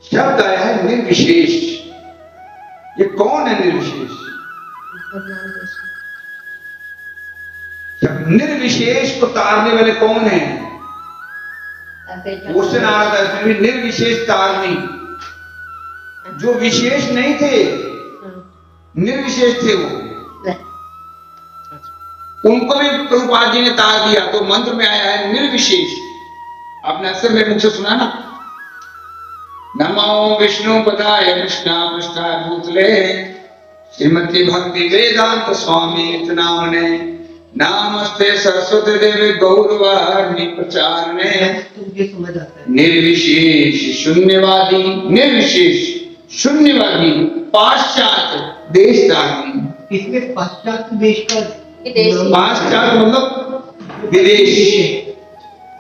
शब्द आया है निर्विशेष। ये कौन है निर्विशेष? निर्विशेष को तारने वाले कौन है? क्वेश्चन आ रहा था इसमें भी, निर्विशेष तारनी। जो विशेष नहीं थे, निर्विशेष थे वो, उनको भी प्रभुपाद जी ने तार दिया। तो मंत्र में आया है निर्विशेष। आपने अक्सर मेरे मुख से सुना ना, नमो विष्णु पदाय कृष्णा पृष्ठाय भूतले श्रीमती भक्ति वेदांत स्वामी नामने नामस्ते सरस्वती देवी गौरवाणी प्रचारणे निर्विशेष शून्यवादी, निर्विशेष शून्यवादी पाश्चात्य देशधारी। इसमें पाश्चात्य देश का, पाश्चात्य मतलब विदेश,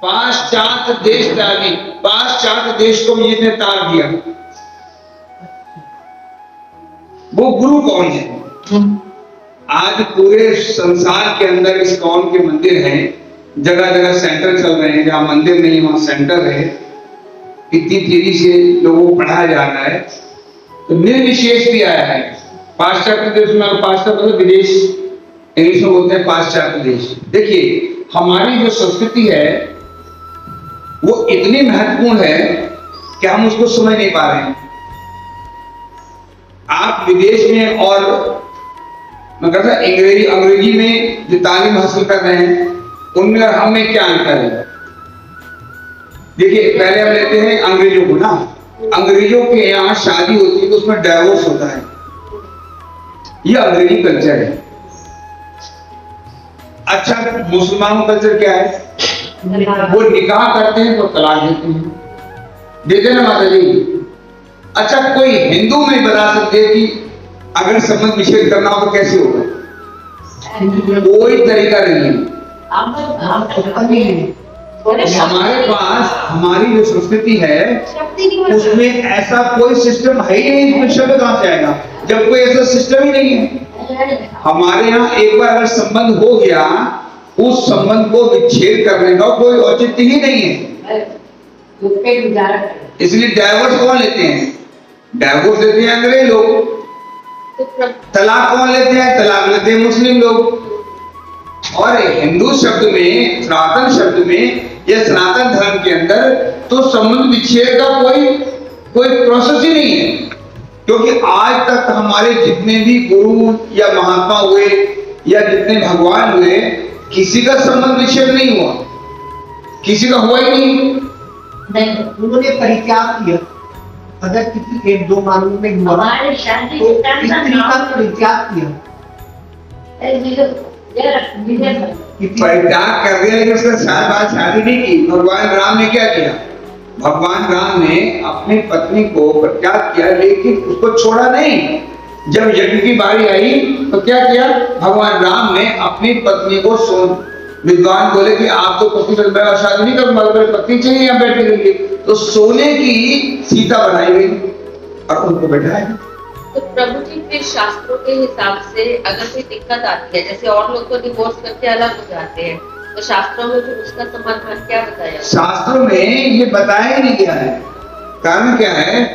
पाश्चात्य देशधारी, पाश्चात्य देश को ये ने तार दिया। वो गुरु कौन है? आज पूरे संसार के अंदर इस्कॉन के मंदिर हैं, जगह जगह सेंटर चल रहे हैं, जहां मंदिर नहीं वहां सेंटर है। इतनी तेजी से लोगों को पढ़ाया जा रहा है। तो निर्विशेष भी आया है पाश्चात्य देश में। पाश्चात्य मतलब विदेश, इंग्लिश में बोलते हैं पाश्चात्य देश। देखिए हमारी जो संस्कृति है वो इतनी महत्वपूर्ण है कि हम उसको समझ नहीं पा रहे हैं। आप विदेश में और मैं कहता अंग्रेजी में जो तालीम हासिल कर रहे हैं उनमें और हम में क्या अंतर है? देखिए पहले हम लेते हैं अंग्रेजों को ना, अंग्रेजों के यहाँ शादी होती है तो उसमें डाइवोर्स होता है। ये अंग्रेजी कल्चर है। अच्छा मुसलमानों का कल्चर क्या है? वो निकाह करते हैं तो तलाक देते हैं, देते ना माता जी। अच्छा कोई हिंदू में बता सकते हैं कि अगर संबंध विच्छेद करना हो तो कैसे होगा? कोई तरीका नहीं है। हमारे पास हमारी जो संस्कृति है उसमें ऐसा कोई सिस्टम है ही नहीं। इसमें शब्द कहां से आएगा जब कोई ऐसा सिस्टम ही नहीं है? हमारे यहाँ एक बार अगर संबंध हो गया, उस संबंध को विच्छेद करने का कोई औचित्य ही नहीं है। इसलिए डाइवोर्स कौन लेते हैं? डाइवोर्स लेते हैं अंग्रेज लोग। तलाक कौन लेते हैं? तलाक लेते हैं मुस्लिम लोग। और हिंदू शब्द में, सनातन शब्द में या सनातन धर्म के अंदर तो संबंध विच्छेद का कोई प्रोसेस ही नहीं है। क्योंकि आज तक हमारे जितने भी गुरु या महात्मा हुए या जितने भगवान हुए, किसी का संबंध विच्छेद नहीं हुआ, किसी का हुआ ही नहीं। उन्होंने परित्याग किया। अगर किसी एक दो मानव में हुआ तो स्त्री का परित्याग किया, परित्याग कर दिया, लेकिन उसके साथ बात शादी नहीं की। भगवान राम ने क्या किया? भगवान राम ने अपनी पत्नी को परित्याग किया, लेकिन उसको छोड़ा नहीं। जब यज्ञ की बारी आई तो क्या किया? भगवान राम ने अपनी पत्नी को विद्वान बोले कि आप तो पति शादी नहीं करूंगा, पत्नी चाहिए यहाँ बैठे रहिए। तो सोने की सीता बनाई गई और उनको बैठाया। तो प्रभु जी फिर शास्त्रों के हिसाब से अगर कोई दिक्कत आती है, जैसे और लोग तो डिवोर्स करके अलग हो जाते हैं, तो शास्त्रों में फिर उसका समाधान क्या बताया? शास्त्रों में ये बताया ही नहीं गया है। कारण क्या है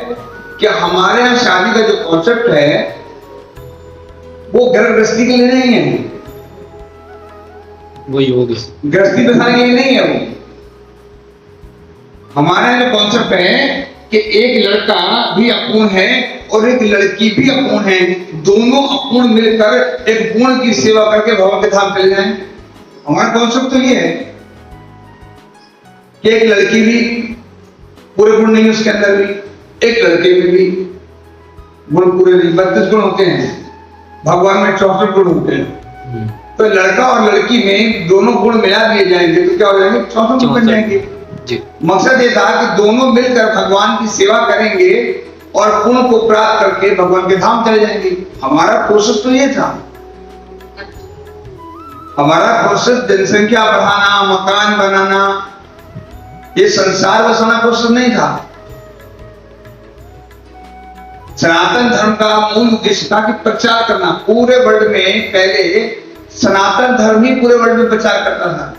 कि हमारे यहाँ शादी का जो कॉन्सेप्ट है वो घर गृहस्थी के लिए नहीं है, वो योग गृहस्थी बिठाने के लिए नहीं है। वो हमारा जो कॉन्सेप्ट है कि एक लड़का भी अपूर्ण है और एक लड़की भी अपूर्ण है, दोनों अपूर्ण मिलकर एक पूर्ण की सेवा करके भगवान के धाम चले जाएं। हमारा कॉन्सेप्ट तो ये है कि एक लड़की भी पूरे गुण नहीं उसके अंदर भी, एक लड़के में भी गुण पूरे नहीं। 32 गुण होते हैं, भगवान में 64 गुण होते हैं। तो लड़का और लड़की में दोनों गुण मिला दिए जाएंगे तो क्या हो जाएंगे? 64 गुण बन जाएंगे। मकसद ये था कि दोनों मिलकर भगवान की सेवा करेंगे और पुण्य को प्राप्त करके भगवान के धाम चले जाएंगे। हमारा प्रोसेस तो ये था। हमारा प्रोसेस जनसंख्या बढ़ाना, मकान बनाना, ये संसार बसाना प्रोसेस नहीं था। सनातन धर्म का मूल उद्देश्य था कि प्रचार करना पूरे वर्ल्ड में। पहले सनातन धर्म ही पूरे वर्ल्ड में प्रचार करता था।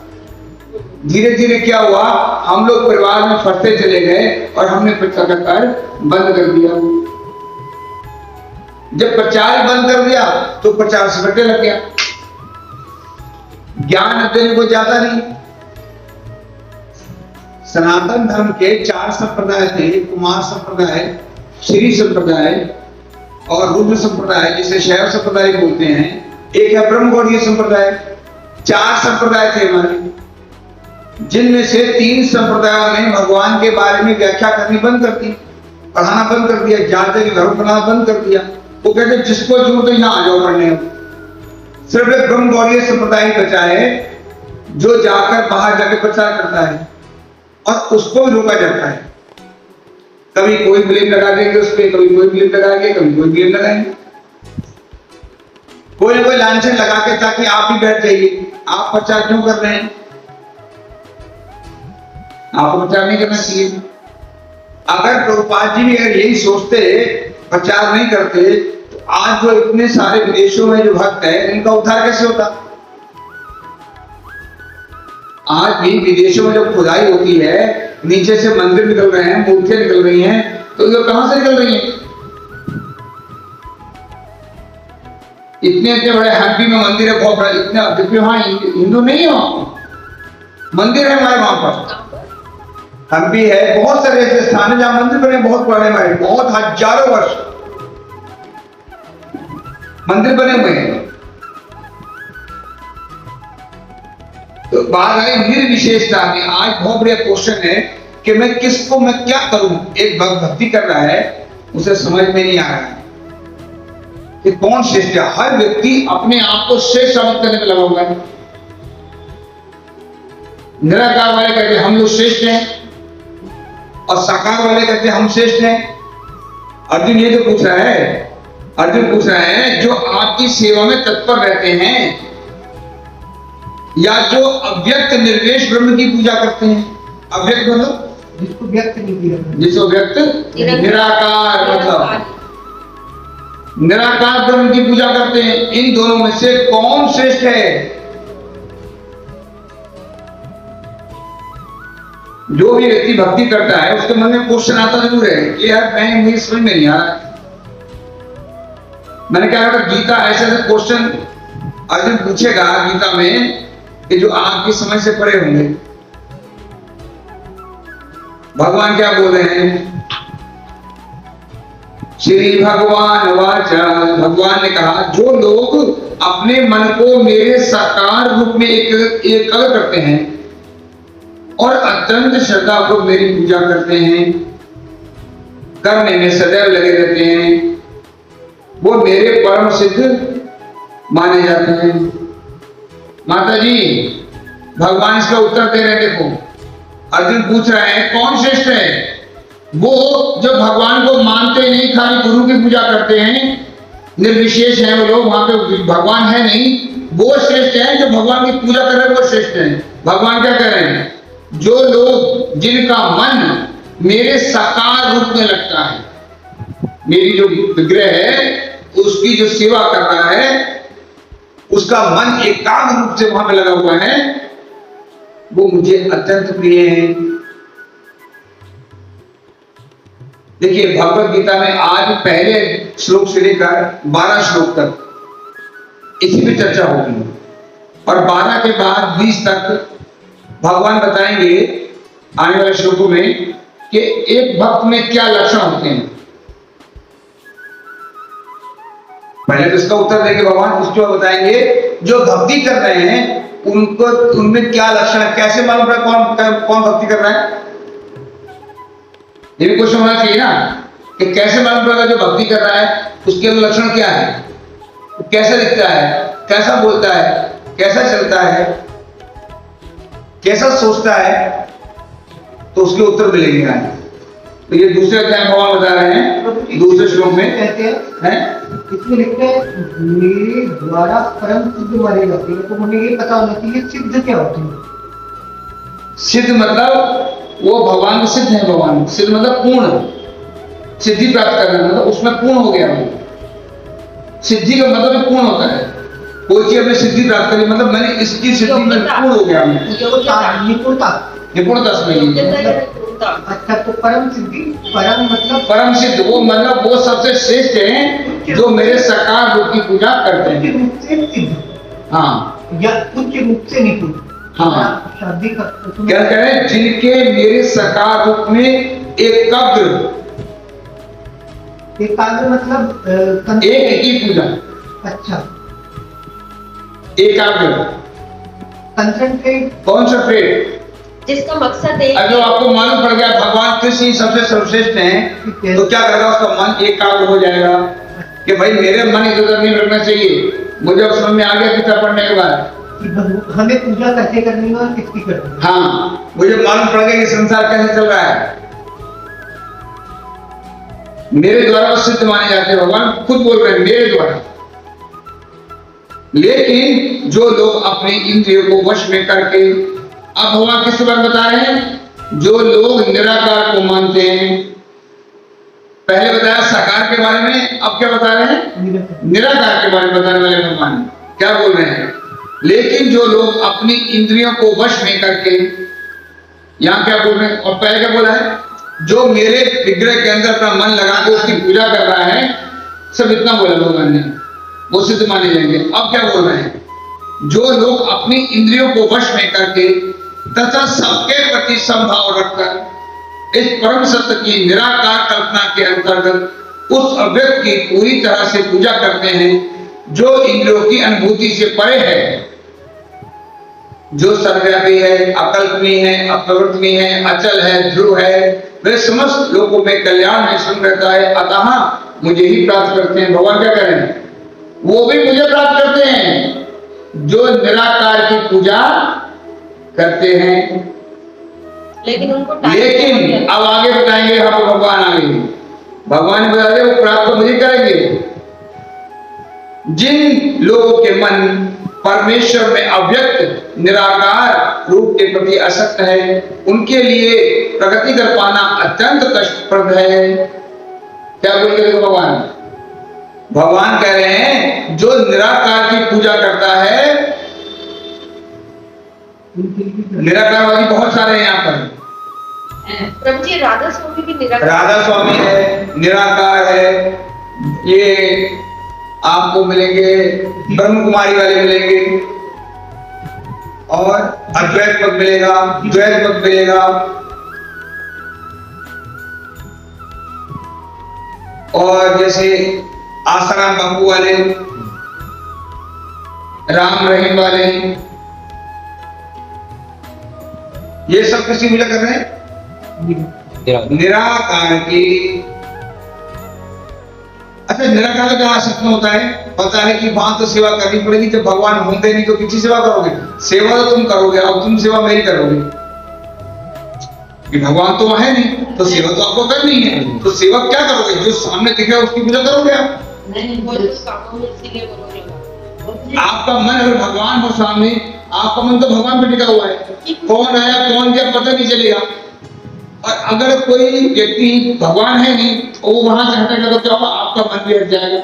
धीरे धीरे क्या हुआ, हम लोग परिवार में फंसते चले गए और हमने प्रचार का कार्य बंद कर दिया। जब प्रचार बंद कर दिया तो प्रचार से बटने लग गया, ज्ञान देने को जाता नहीं। सनातन धर्म के 4 संप्रदाय थे, कुमार संप्रदाय, श्री संप्रदाय और रुद्र संप्रदाय, जिसे शैव संप्रदाय बोलते हैं। एक है ब्रह्मगौड़ीय संप्रदाय। 4 संप्रदाय थे हमारे, जिनमें से 3 संप्रदायों ने भगवान के बारे में व्याख्या करनी बंद कर दी, पढ़ाना बंद कर दिया, जाते के धर्म पढ़ाना बंद कर दिया। वो कहते जिसको जरूरत तो यहाँ आ जाओ पढ़ने। सिर्फ एक ब्रह्मगौड़ीय संप्रदाय बचा है जो जाकर बाहर जाकर प्रचार करता है और उसको भी रोका जाता है। कभी कोई ब्लेम लगा देंगे उस पर, कभी कोई ब्लेम लगाएंगे, कभी कोई ब्लेम लगाएंगे, कोई ना कोई लांछन लगा के, ताकि आप भी बैठ जाइए। आप प्रचार क्यों कर रहे हैं? आपको प्रचार नहीं करना चाहिए। अगर प्रभुपाद जी भी अगर यही सोचते, प्रचार नहीं करते, तो आज जो इतने सारे विदेशों में जो भक्त है, इनका उद्धार कैसे होता? आज भी विदेशों में जब खुदाई होती है, नीचे से मंदिर निकल रहे हैं, मूर्तियां निकल रही हैं, तो ये कहां से निकल रही हैं? इतने इतने बड़े हम्पी में मंदिर है, बहुत बड़ा, इतना, जबकि वहां हिंदू नहीं है, वहां मंदिर है हमारे वहां पर। हम्पी है, बहुत सारे ऐसे स्थान है जहां मंदिर बने, बहुत पुराने हमारे, बहुत हजारों वर्ष मंदिर बने हुए हैं। तो बात आई निर्विशेषता में। आज बहुत बड़ा क्वेश्चन है कि मैं किसको, मैं क्या करूं? एक भक्त भक्ति कर रहा है, उसे समझ में नहीं आ रहा है कि कौन श्रेष्ठ है। हर व्यक्ति अपने आप को श्रेष्ठ साबित करने में लगा हुआ है। निराकार वाले कहते हैं हम लोग श्रेष्ठ हैं, और साकार वाले कहते हैं हम श्रेष्ठ हैं। अर्जुन ये तो पूछ रहा है, अर्जुन पूछ रहा है जो आपकी सेवा में तत्पर रहते हैं, या जो अव्यक्त निर्वेश ब्रह्म की पूजा करते हैं। अव्यक्त मतलब जिसको व्यक्त नहीं किया, जिसको व्यक्त, निराकार मतलब निराकार ब्रह्म की पूजा करते हैं। इन दोनों में से कौन श्रेष्ठ है? जो भी व्यक्ति भक्ति करता है उसके मन में क्वेश्चन आता जरूर है कि यार मैं, मुझे समझ में नहीं आ रहा। मैंने कहा अगर गीता ऐसे क्वेश्चन अर्जुन पूछेगा गीता में कि जो आपकी समझ से परे होंगे, भगवान क्या बोल रहे हैं? श्री भगवान वाचा, भगवान ने कहा जो लोग अपने मन को मेरे साकार रूप में एकल करते हैं और अत्यंत श्रद्धा को मेरी पूजा करते हैं, करने में सदैव लगे रहते हैं, वो मेरे परम सिद्ध माने जाते हैं। माता जी भगवान इसका उत्तर दे रहे हैं। देखो अर्जुन पूछ रहे हैं कौन श्रेष्ठ है? वो जो भगवान को मानते नहीं, खाली गुरु की पूजा करते हैं, निर्विशेष है वो लोग, वहां पे भगवान है नहीं, वो श्रेष्ठ है। जो भगवान की पूजा कर रहे हैं वो श्रेष्ठ है। भगवान क्या कह रहे हैं? जो लोग, जिनका मन मेरे साकार रूप में लगता है, मेरी जो विग्रह है उसकी जो सेवा कर रहा है, उसका मन एकाग्र रूप से वहां पे लगा हुआ है, वो मुझे अत्यंत प्रिय है। देखिए भगवत गीता में आज पहले श्लोक से लेकर 12 श्लोक तक इसी पे चर्चा होगी, और 12 के बाद 20 तक भगवान बताएंगे आने वाले श्लोकों में कि एक भक्त में क्या लक्षण होते हैं। पहले तो इसका उत्तर देंगे भगवान, उसके बाद बताएंगे जो भक्ति कर रहे हैं उनको, उनमें क्या लक्षण है, कैसे मालूम पड़ा कौन भक्ति कर रहा है। ये भी क्वेश्चन होना चाहिए ना कि कैसे मालूम पड़ेगा जो भक्ति कर रहा है उसके लक्षण क्या है, कैसा दिखता है, कैसा बोलता है, कैसा चलता है, कैसा सोचता है, तो उसके उत्तर मिलेंगे आगे। तो ये दूसरे अध्याय भगवान बता रहे हैं दूसरे श्लोक में कहते हैं इसमें लिखते हैं मेरे द्वारा परम सिद्ध माने जाते हैं। तो मुझे ये पता होना चाहिए सिद्ध क्या होती है। सिद्ध मतलब वो भगवान को सिद्ध है। भगवान सिद्ध मतलब पूर्ण, सिद्धि प्राप्त करना मतलब उसमें पूर्ण हो गया। सिद्धि का मतलब पूर्ण होता है। कोई चीज अपने सिद्धि प्राप्त करी, मतलब मैंने इसकी सिद्धि में निपुण हो गया, मैं निपुणता। निपुणता समझ लीजिए। अच्छा, तो परम सिद्धि, परम मतलब परम सिद्ध वो मतलब वो सबसे श्रेष्ठ हैं जो मेरे साकार रूप की पूजा करते उच्च हैं। रूप से सिद्ध हाँ या उच्च रूप से निपुण। हाँ। शाब्दिक क्या कह रहे हैं, जिनके मेरे साकार रूप में एकाग्र, एकाग्र मतलब एक की पूजा, अच्छा, एकाग्र, कंसंट्रेट, कॉन्सेंट्रेट। जिसका मकसद एक अब जो आपको मालूम पड़ गया भगवान कृष्ण ही सबसे सर्वश्रेष्ठ हैं, तो क्या करेगा, उसका मन एकाग्र हो जाएगा कि भाई मेरे मन इधर उधर नहीं रखना चाहिए। मुझे अब समझ में आ गया गीता पढ़ने के बाद, हमें पूजा कैसे करनी है और किसकी करनी है। हाँ मुझे मालूम पड़ गया कि संसार कैसे चल रहा है, मेरे द्वारा वो सिद्ध माने जाते हैं। भगवान खुद बोल रहे हैं मेरे द्वारा। लेकिन जो लोग अपने इंद्रियों को वश में करके, अब भगवान किस बात बता रहे हैं, जो लोग निराकार को मानते हैं। पहले बताया साकार के बारे में, अब क्या बता रहे हैं, निराकार के बारे में बताने वाले भगवान क्या बोल रहे हैं। लेकिन जो लोग अपनी इंद्रियों को वश में करके, यहां क्या बोल रहे हैं, और पहले क्या बोला है, जो मेरे विग्रह के अंदर अपना मन लगा के उसकी पूजा कर रहा है, सब इतना बोला भगवान ने, वो सिद्ध माने जाएंगे। अब क्या बोल रहे हैं, जो लोग अपनी इंद्रियों को वश में करके तथा सबके प्रति समभाव रखकर इस परम सत्य की निराकार कल्पना के अंतर्गत उस अव्यक्त की पूरी तरह से पूजा करते हैं, जो इंद्रियों की अनुभूति से परे है, जो सर्वव्यापी है, अकल्पनीय है, अप्रवृत्तनीय है, अचल है, ध्रुव है, वह समस्त लोगों में कल्याण में सुन रहता है, अतः मुझे ही प्राप्त करते हैं। भगवान क्या करें, वो भी मुझे प्राप्त करते हैं जो निराकार की पूजा करते हैं। लेकिन उनको लेकिन अब आगे बताएंगे, हम भगवान आगे भगवान ने बता दिया वो प्राप्त मुझे करेंगे। जिन लोगों के मन परमेश्वर में अव्यक्त निराकार रूप के प्रति आसक्त है, उनके लिए प्रगति कर पाना अत्यंत कष्टप्रद है। क्या बोलेंगे भगवान, भगवान कह रहे हैं जो निराकार की पूजा करता है, निराकारवादी बहुत सारे हैं यहाँ पर। प्रभु जी राधा स्वामी भी निराकार, राधा स्वामी है, निराकार है, ये आपको मिलेंगे, ब्रह्म कुमारी वाले मिलेंगे, और अद्वैत मत मिलेगा, द्वैत मत मिलेगा, और जैसे आसाराम बापू वाले, राम रहीम वाले, ये सब किसी पूजा कर रहे हैं, निराकार की। अच्छा, निराकार का क्या सपना होता है, पता है कि वहां तो सेवा करनी पड़ेगी, जब भगवान होंगे नहीं तो किसी सेवा करोगे, सेवा तो तुम करोगे, अब तुम सेवा मेरी करोगे, कि भगवान तो है नहीं, तो सेवा तो आपको करनी है, तो सेवा क्या करोगे, जो सामने दिख रहा है उसकी पूजा करोगे आप। नहीं वो तो कामों में इसीलिए बोलोगे, आपका मन अगर भगवान हो सामने, आपका मन तो भगवान पे टिका हुआ है, कौन आया कौन गया पता नहीं चलेगा। और अगर कोई व्यक्ति भगवान है नहीं, वो वहां से हटेगा तो क्या होगा, आपका मन भी हट जाएगा,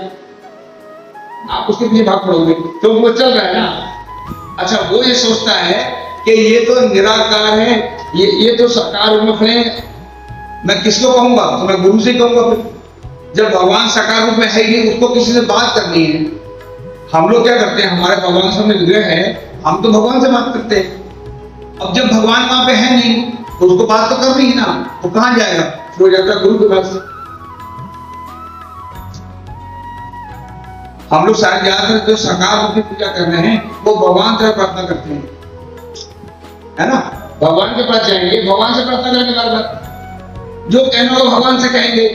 आप उसके पीछे भाग पड़ोगे, तो वो चल रहा है ना। अच्छा, वो ये सोचता है कि ये तो निराकार है, ये तो साकार रूप में खड़े हैं, मैं किसको कहूंगा, तो मैं गुरु से कहूंगा। फिर जब भगवान साकार रूप में है ही नहीं, उसको किसी से बात करनी है। हम लोग क्या करते हैं, हमारे भगवान सामने विग्रह है, हम तो भगवान से बात करते हैं। अब जब भगवान वहां पे है नहीं, तो उसको बात तो करनी है ना, तो कहां जाएगा, वो जाता है गुरु के पास। हम लोग सारे ज्यादातर जो साकार रूप की पूजा कर रहे हैं, वो भगवान से प्रार्थना करते हैं, है ना, भगवान के पास जाएंगे, भगवान से प्रार्थना करेंगे बार बार, जो कहना हो भगवान से कहेंगे,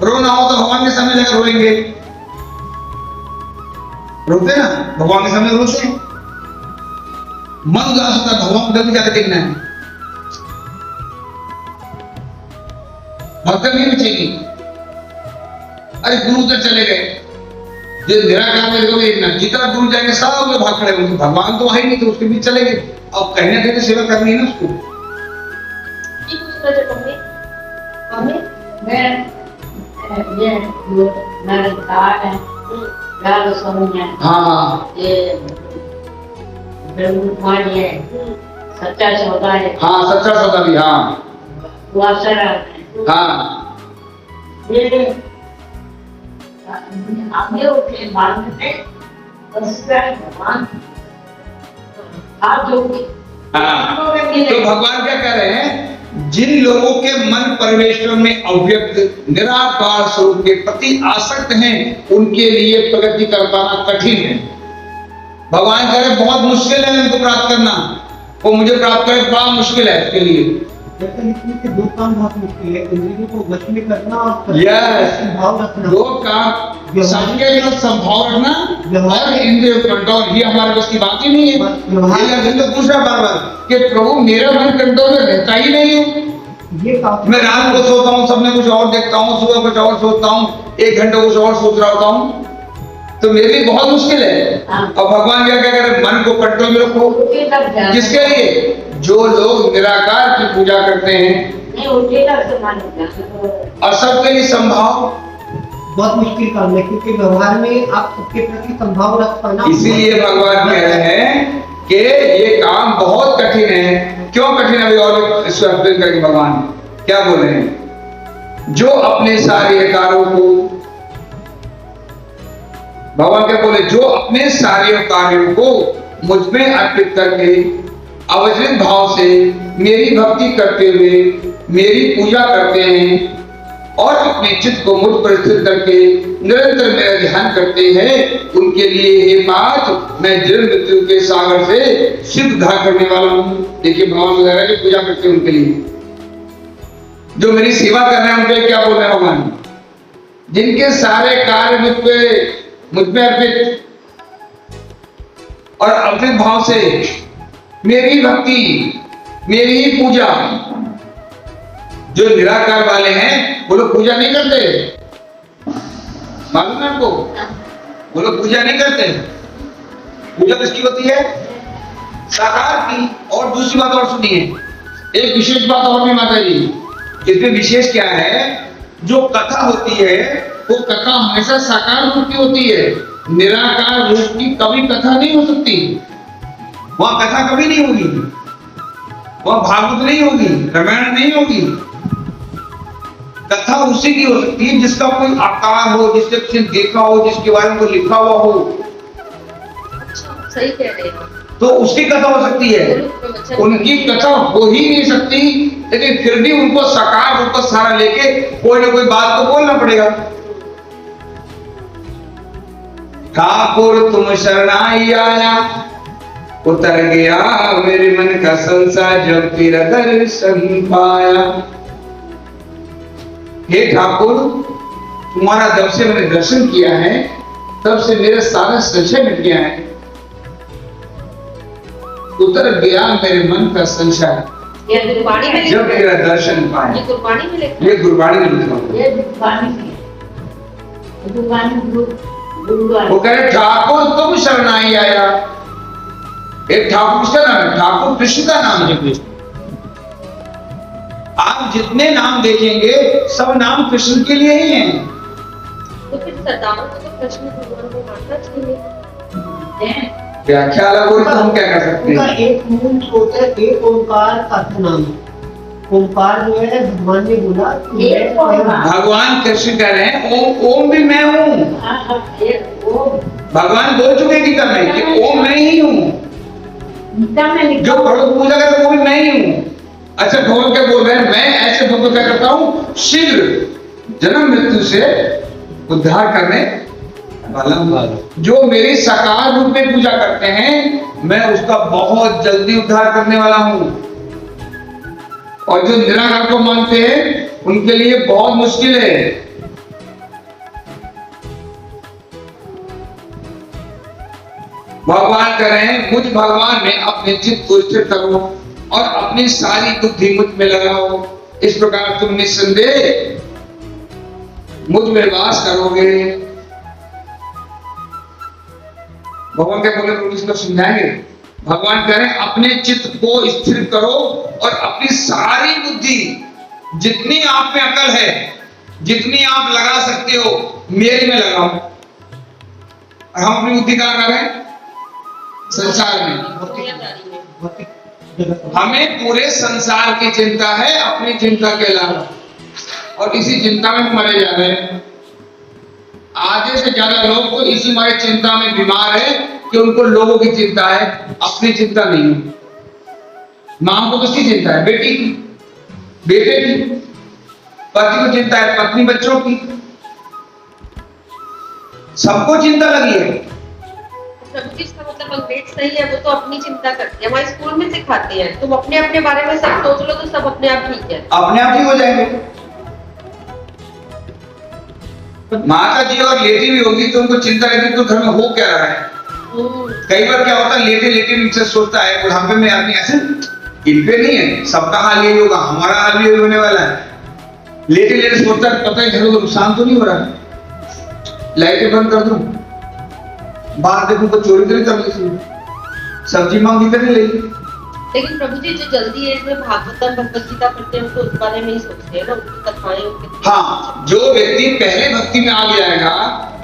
रोना हो तो भगवान के सामने जाकर रोएंगे, रोते ना, भगवान के सामने रोते हैं। मन उदास होता है, भगवान को जाकर देखना है, भक्ति नहीं बचेगी। अरे गुरु उधर चले गए, जो निराकार में देखोगे ना, जितना गुरु जाएंगे सब लोग भाग खड़े होंगे, भगवान तो है ही नहीं, तो उसके बीच चले गए। अब कहीं ना कहीं तो सेवा करनी है ना उसको। ये पूछना जो मम्मी मैं ये जो निरंकार है राग सौम्य है, हाँ ये ब्रह्मवाणी है, सच्चा सौदा है, हाँ, सच्चा सौदा भी, हाँ वासना है। हाँ। ये आगे उठे मानते भगवान हाथ जोड़े। हाँ, तो भगवान क्या कह रहे हैं, जिन लोगों के मन परमेश्वर में अव्यक्त निराकार स्वरूप के प्रति आसक्त हैं, उनके लिए प्रगति कर पाना कठिन है। भगवान कह रहे बहुत मुश्किल है उनको प्राप्त करना, वो मुझे प्राप्त करे बड़ा मुश्किल है उसके लिए। दो काम बहुत मुश्किल है, इंद्रियों को वश में करना और यस, भाव रखना। दो काम, संकेत का संभाव रखना और इंद्रिय कंट्रोल, ये हमारे बस की बात ही नहीं है। ये अर्जुन तो पूछ रहा बार बार कि प्रभु मेरा मन कंट्रोल में रहता ही नहीं है, ये काफी, मैं रात को सोता हूँ, सबने कुछ और देखता हूँ, सुबह कुछ और सोचता हूँ, 1 घंटा कुछ और सोच रहा होता हूँ, तो मेरे लिए बहुत मुश्किल है। और भगवान क्या कह रहे हैं, मन को कंट्रोल में रखो। किसके लिए? जो लोग निराकार की पूजा करते हैं, और सबके लिए संभाव बहुत मुश्किल काम है, क्योंकि व्यवहार में आप सबके प्रति संभाव रख पाना। इसीलिए भगवान कह रहे हैं कि ये काम बहुत कठिन है। क्यों कठिन है? और इसको एक्सप्लेन करके भगवान क्या बोल रहे हैं, जो अपने सारे कार्यों को, भगवान क्या बोले, जो अपने सारे कार्यों को मुझ में अर्पित करके अवचलित भाव से मेरी भक्ति करते हुए मेरी पूजा करते हैं और अपने चित्त को मुझ पर स्थिर करके निरंतर मेरा ध्यान करते हैं, उनके लिए हे पार्थ मैं जन्म मृत्यु के सागर से शिव उद्धार करने वाला हूँ। देखिए भगवान वगैरह जो पूजा करते हैं उनके लिए, जो मेरी सेवा कर रहे हैं उनके लिए क्या बोल रहे हैं भगवान, जिनके सारे कार्य मुझ पे अर्पित और अवचलित भाव से मेरी भक्ति मेरी ही पूजा, जो निराकार वाले हैं वो लोग पूजा नहीं करते, मालूम है आपको, वो लोग पूजा नहीं करते। पूजा किसकी होती है? साकार की। और दूसरी बात और सुनिए, एक विशेष बात और भी माता जी, इसमें विशेष क्या है, जो कथा होती है वो कथा हमेशा साकार रूप की होती है, निराकार रूप की कभी कथा नहीं हो सकती। वहां कथा कभी नहीं होगी, वहां भागवत नहीं होगी, रामायण नहीं होगी। कथा उसी की हो सकती है जिसका कोई आकार हो, जिससे किसी ने देखा हो, जिसके बारे में कोई लिखा हुआ हो। अच्छा, सही कह रहे हैं, तो उसकी कथा हो सकती है, उनकी कथा हो ही नहीं सकती, लेकिन फिर भी उनको साकार रूप का सहारा लेके कोई ना कोई बात तो बोलना पड़ेगा। ठाकुर तुम शरणाई आया, उतर गया मेरे मन का संसार जब तेरा दर्शन पाया। हे ठाकुर, तुम्हारा जब से मैंने दर्शन किया है तब से मेरा सारा संशय मिट गया है, उतर गया मेरे मन का संशय ये गुरबाणी में जब तेरा दर्शन पाया। ये गुरबाणी में लिखा, ये गुरबाणी में लिखा हुआ है। ये गुरबाणी में, वो कह रहे ठाकुर तुम शरणाई आया। एक ठाकुर किसका नाम है? ठाकुर कृष्ण का नाम है। आप जितने नाम देखेंगे सब नाम कृष्ण के लिए ही हैं। तो फिर सदाओं को तो कृष्ण भगवान को मानना चाहिए। व्याख्या अलग हो तो हम क्या कर सकते उनका हैं? एक मूल स्रोत है, एक ओंकार का नाम है। ओंकार जो है भगवान ने बोला, एक ओंकार। भगवान कृष्ण कह रहे हैं ओम, ओम भी मैं हूँ। भगवान बोल चुके गीता में कि ओम मैं ही हूँ। जो भगवत पूजा करते वो भी मैं ही हूँ। अच्छा, भगवान क्या बोल रहे हैं? मैं ऐसे भक्तों क्या करता हूँ, शीघ्र जन्म मृत्यु से उद्धार करने वाला हूँ। जो मेरी साकार रूप में पूजा करते हैं मैं उसका बहुत जल्दी उद्धार करने वाला हूँ, और जो निराकार को मानते हैं उनके लिए बहुत मुश्किल है। भगवान कह रहे हैं मुझ भगवान में अपने चित्त को स्थिर करो और अपनी सारी बुद्धि मुझ में लगाओ, इस प्रकार तुम निस्संदेह मुझ में वास करोगे। भगवान क्या बोले तो इसको समझाएंगे। भगवान कह रहे हैं अपने चित्त को स्थिर करो और अपनी सारी बुद्धि, जितनी आप में अकल है, जितनी आप लगा सकते हो, मेरे में लगाओ। और हम अपनी बुद्धि कहाँ कर रहे हैं? संसार में। दुनियादारी में। भौतिक जगत में। हमें पूरे संसार की चिंता है, अपनी चिंता के अलावा, और इसी चिंता में मरे जा रहे हैं। आधे से ज्यादा लोग तो इसी मारे चिंता में बीमार है कि उनको लोगों की चिंता है, अपनी चिंता नहीं है। मां को किसकी चिंता है? बेटी की, बेटे की। पति को चिंता है पत्नी बच्चों की। सबको चिंता लगी है। प्रभु जी, इसका मतलब अंग्रेज सही है, वो तो अपनी चिंता करते हैं। हमारे स्कूल में सिखाते हैं तुम अपने अपने बारे में सब सोच लो तो सब अपने आप ठीक है। अपने आप ठीक हो जाएंगे। माता जी और लेटी भी होगी तो उनको चिंता रहती है तो घर में हो क्या रहा है। कई बार क्या होता है, लेटे लेटे नीचे सोचता है बुढ़ापे में आदमी ऐसे, इन पे नहीं है, सबका हाल यही होगा, हमारा हाल भी यही होने वाला है। लेटे लेटे सोचता है पता है घरों को नुकसान तो नहीं हो रहा, लाइटें बंद कर दूं, बाहर देखूं तो चोरी तो नहीं कर ली, सब्जी मांगी तो नहीं लेगी। लेकिन प्रभु जी, जो जल्दी एज में भागवतम भगवत गीता पढ़ते हैं तो उस बारे में ही सोचते हैं ना, उनकी कथाएं उनके। हाँ, जो व्यक्ति पहले भक्ति में आ जाएगा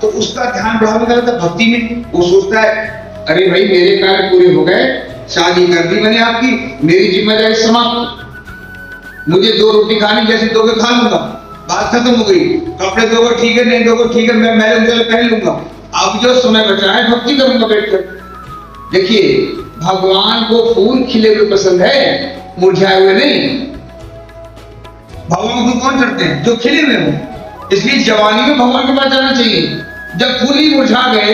तो उसका ध्यान बढ़ाने का भक्ति में, वो सोचता है अरे भाई मेरे कार्य पूरे हो गए, शादी कर दी मैंने आपकी, मेरी जिम्मेदारी समाप्त, मुझे 2 रोटी खानी जैसे दोगे खा लूंगा, बात खत्म हो गई। कपड़े दोगे ठीक है, नहीं दोगे ठीक है, मैं मैंने पहन लूंगा, अब जो समय बचा है भक्ति करूंगा बैठकर। देखिए, भगवान को फूल खिले हुए पसंद है, मुरझाए हुए नहीं। भगवान को कौन चढ़ते हैं? जो खिले हुए हो। इसलिए जवानी में भगवान के पास जाना चाहिए। जब फूल ही मुरझा गए,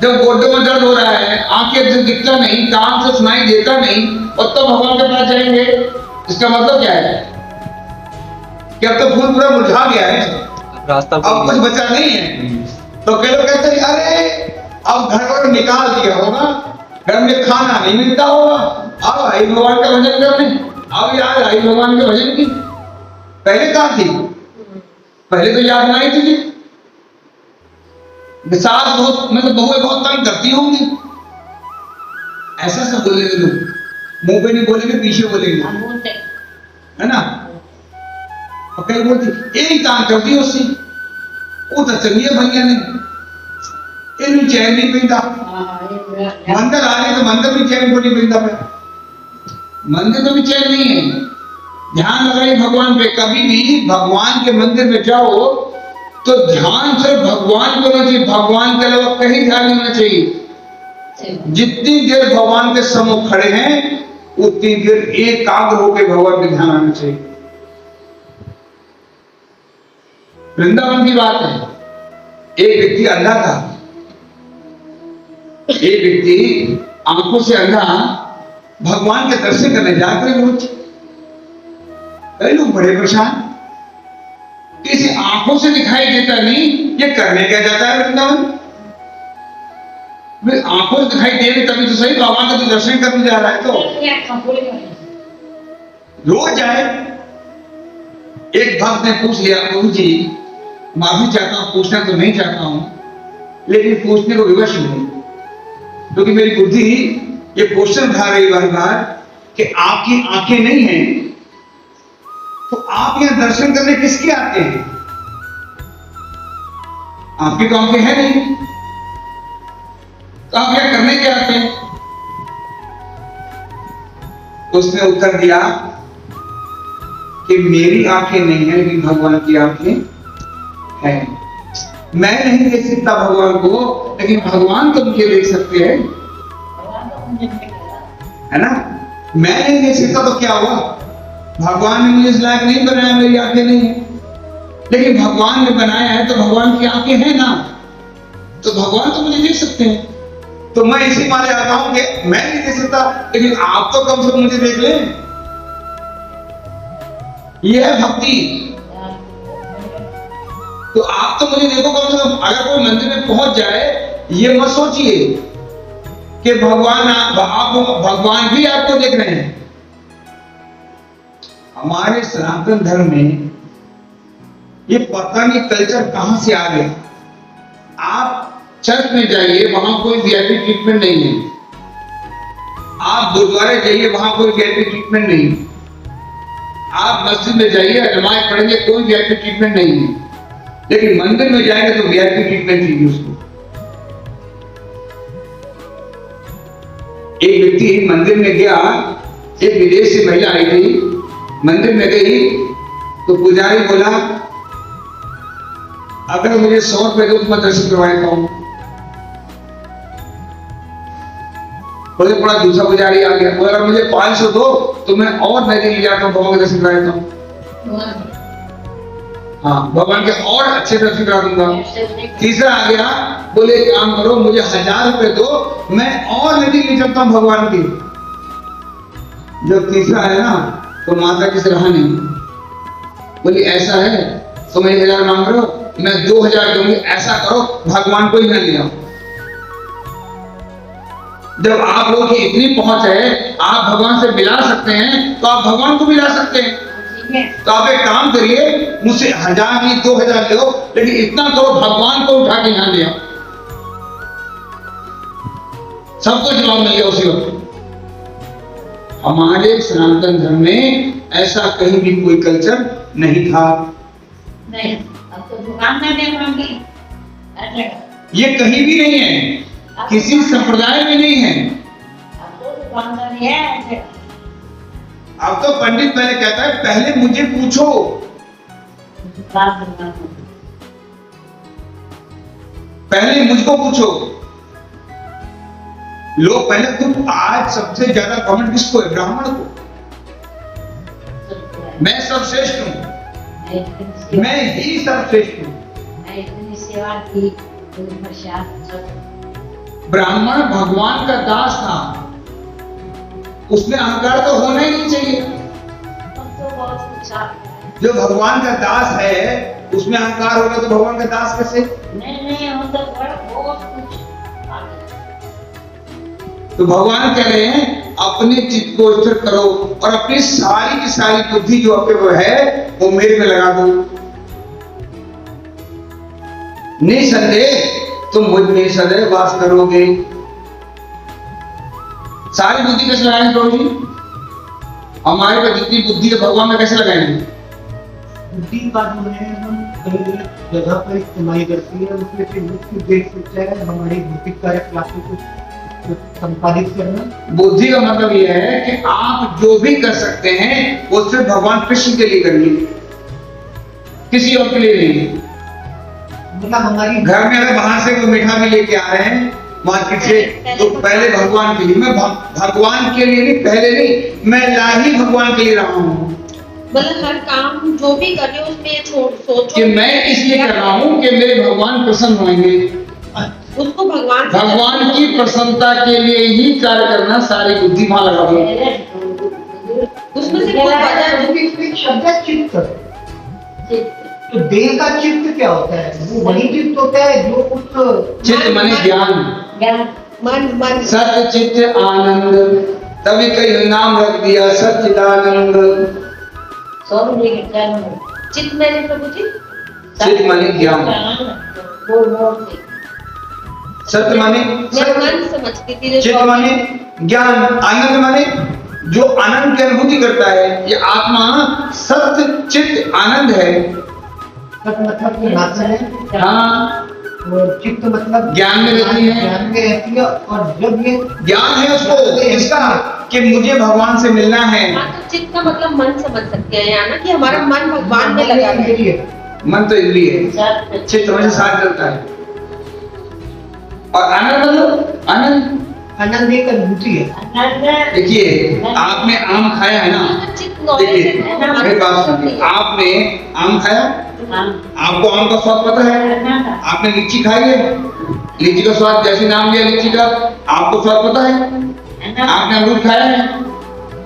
जब गोड्डों में दर्द हो रहा है, आंखें से दिखता नहीं, कान से सुनाई देता नहीं, और तब भगवान के पास जाएंगे, इसका मतलब क्या है कि अब तो फूल पूरा मुरझा गया है, रास्ता अब कुछ बचा नहीं है। तो कई लोग कहते हैं अरे अब घर को निकाल दिया होगा, घर में खाना नहीं मिलता होगा, अब आई भगवान का भजन करने, अब याद आई भगवान के भजन की। पहले कहाँ थी? पहले तो याद नहीं थी। सास बहुत मतलब बहुएं बहुत तंग करती होंगी, ऐसा सब बोलेंगे लोग, मुंह पे नहीं बोलेंगे, पीछे बोलेंगे, हम बोलते हैं। है ना। और कई बोलती एक काम करती उससे, वो तो चलिए भैया ने इन चैन नहीं पीता, मंदिर आ गए तो मंदिर भी चैन को नहीं पीता, मंदिर में भी चैन नहीं है। ध्यान लगाइए भगवान पे। कभी भी भगवान के मंदिर में जाओ तो ध्यान सिर्फ भगवान को होना चाहिए, भगवान के अलावा कहीं ध्यान नहीं होना चाहिए। जितनी देर भगवान के सम्मुख खड़े हैं उतनी देर एकाग्र होकर भगवान पे ध्यान आना चाहिए। वृंदावन की बात है, एक व्यक्ति अंधा था, एक व्यक्ति आंखों से अंधा भगवान के दर्शन करने जाते रोज। कई लोग बड़े परेशान, किसी आंखों से दिखाई देता नहीं, ये करने क्या जाता है वृंदावन? आंखों से दिखाई दे रही तभी तो सही, भगवान का तो दर्शन करने जा रहा है। तो रोज जाए। एक भक्त ने पूछ लिया, प्रभु जी माफी चाहता हूं, पूछना तो नहीं चाहता हूं, लेकिन पूछने को विवश हूं, क्योंकि मेरी बुद्धि ये क्वेश्चन उठा रही बार बार कि आपकी आंखें नहीं हैं तो आप यहां दर्शन करने किसके आते हैं? आपकी तो आंखें हैं नहीं, तो आप यहां करने के आते हैं? उसने उत्तर दिया कि मेरी आंखें नहीं है लेकिन भगवान की आंखें हैं। मैं नहीं देख सकता भगवान को, लेकिन भगवान तो मुझे देख सकते हैं, है ना। मैं नहीं देख सकता तो क्या हुआ? भगवान ने मुझे इस लायक नहीं बनाया, मेरी आंखें नहीं है, लेकिन भगवान ने बनाया है तो भगवान की आंखें हैं ना, तो भगवान तो मुझे देख सकते हैं। तो मैं इसी मारे आता हूं कि मैं नहीं देख सकता, लेकिन आप तो कम से कम मुझे देख लें। यह है भक्ति। तो आप तो मुझे देखो कम से कम। अगर कोई मंदिर में पहुंच जाए, ये मत सोचिए कि भगवान भगवान भी आपको देख रहे हैं। हमारे सनातन धर्म में ये पता नहीं कल्चर कहां से आ गया। आप चर्च में जाइए, वहां कोई वीआईपी ट्रीटमेंट नहीं है। आप गुरुद्वारे जाइए, वहां कोई वीआईपी ट्रीटमेंट नहीं है। आप मस्जिद में जाइए, नमाज पढ़ेंगे, कोई वीआईपी ट्रीटमेंट नहीं है। लेकिन मंदिर में जाएंगे तो वीआईपी ट्रीटमेंट चाहिए उसको। एक व्यक्ति मंदिर में गया, एक विदेश से महिला आई थी, मंदिर में गई तो पुजारी बोला अगर मुझे 100 रुपए दो तो मैं दर्शन करवा देता हूं। बोले पड़ा दूसरा पुजारी आ गया, बोला अगर मुझे 500 दो तो मैं और नदी ले जाता हूँ, भगवान के दर्शन करा देता हूँ। हाँ, भगवान के और अच्छे दर्शन करा दूंगा। तीसरा आ गया, बोले एक काम करो मुझे 1000 रुपए दो, मैं और नदी ले चलता हूँ भगवान की। जब तीसरा है ना तो माता की सराह नहीं, बोली ऐसा है तो मैं 1000 मांग रहे हो, मैं 2000 दूंगी, ऐसा करो भगवान को ही न ले आओ। जब आप लोग की इतनी पहुंच है, आप भगवान से मिला सकते हैं तो आप भगवान को मिला सकते हैं। तो आप एक काम करिए, मुझसे 1000 नहीं 2000 लो, लेकिन इतना करो भगवान को उठा के यहां ले आओ। सबको जवाब मिल गया उसी वक्त। हमारे सनातन धर्म में ऐसा कहीं भी कोई कल्चर नहीं था। नहीं, अब तो दुकान में नहीं मांगी। ये कहीं भी नहीं है, किसी संप्रदाय में नहीं है। अब तो दुकानदार है। अब तो पंडित पहले कहता है पहले मुझे पूछो, पहले मुझको पूछो। लोग पहले तुम, आज सबसे ज्यादा कमेंट किसको है? ब्राह्मण को। मैं सर्वश्रेष्ठ हूं, मैं ही सर्वश्रेष्ठ हूं। इतनी सेवा की, ब्राह्मण भगवान का दास था, उसमें अहंकार तो होना ही नहीं चाहिए। जो भगवान का दास है उसमें अहंकार होगा तो भगवान का दास कैसे? नहीं हम तो बहुत कुछ। तो भगवान कह रहे हैं अपने चित्त को स्थिर करो और अपनी सारी की सारी बुद्धि जो आपके वो है वो मेरे में लगा दो। निसंदेह तुम मुझ में सदैव वास करोगे। सारी बुद्धि कैसे लगाएंगे प्रभु जी? हमारे पास जितनी बुद्धि है भगवान में कैसे लगाएंगे? बुद्धि का जो है हम कई जगह पर इस्तेमाल करती है, उसमें से मुख्य उद्देश्य है हमारी भौतिक कार्यकलापों को संपादित करना। बुद्धि का मतलब यह है कि आप जो भी कर सकते हैं वो सिर्फ भगवान कृष्ण के लिए करिए, किसी और के लिए नहीं। मतलब हमारी घर में अगर बाहर से कोई मीठा भी लेके आ रहे हैं मार्केट से, तो पहले भगवान के लिए, मैं भगवान के लिए नहीं, पहले नहीं, मैं लाही भगवान के लिए रहा हूँ। मतलब हर काम जो भी कर रहे हो उसमें ये सोचो कि मैं इसलिए कर रहा हूँ कि मेरे भगवान प्रसन्न होंगे। उसको भगवान की प्रसन्नता के लिए ही कार्य करना, सारी बुद्धि वहां लगा दो। उसमें से कोई वजह शब्द है चित्त। तो देह का चित्त क्या होता है? वो वही चित्त होता है जो कुछ चित्त माने ज्ञान, मन सत्य चित्त आनंद, तभी कई नाम रख दिया सच्चिदानंद। चित्त मैंने प्रभु जी चित्त माने ज्ञान, सत्य माने मैं मन समझती थी। चित्त माने ज्ञान, आनंद माने जो आनंद की अनुभूति करता है। ये आत्मा सत्य चित्त आनंद है। मतलब है हाँ, और चित्त मतलब ज्ञान में रहती है। ज्ञान में रहती है। और जब ये ज्ञान है उसको इसका कि मुझे भगवान से मिलना है। हाँ, तो चित्त का मतलब मन समझ सकते हैं यहाँ ना, कि हमारा मन भगवान में लगा है। मन तो इंद्रिय है, चित्त हमेशा साथ चलता है। और आनंद मतलब आनंद एक अनुभूति है। देखिए आपने आम खाया है ना, चित्त नॉलेज देखिए मेरी बात सुनिए, आपने आम खाया, आपको आम का स्वाद पता है। आपने लीची खाई है, लीची का स्वाद, जैसे नाम लिया लीची का, आपको स्वाद पता है। आपने अमरूद खाया है,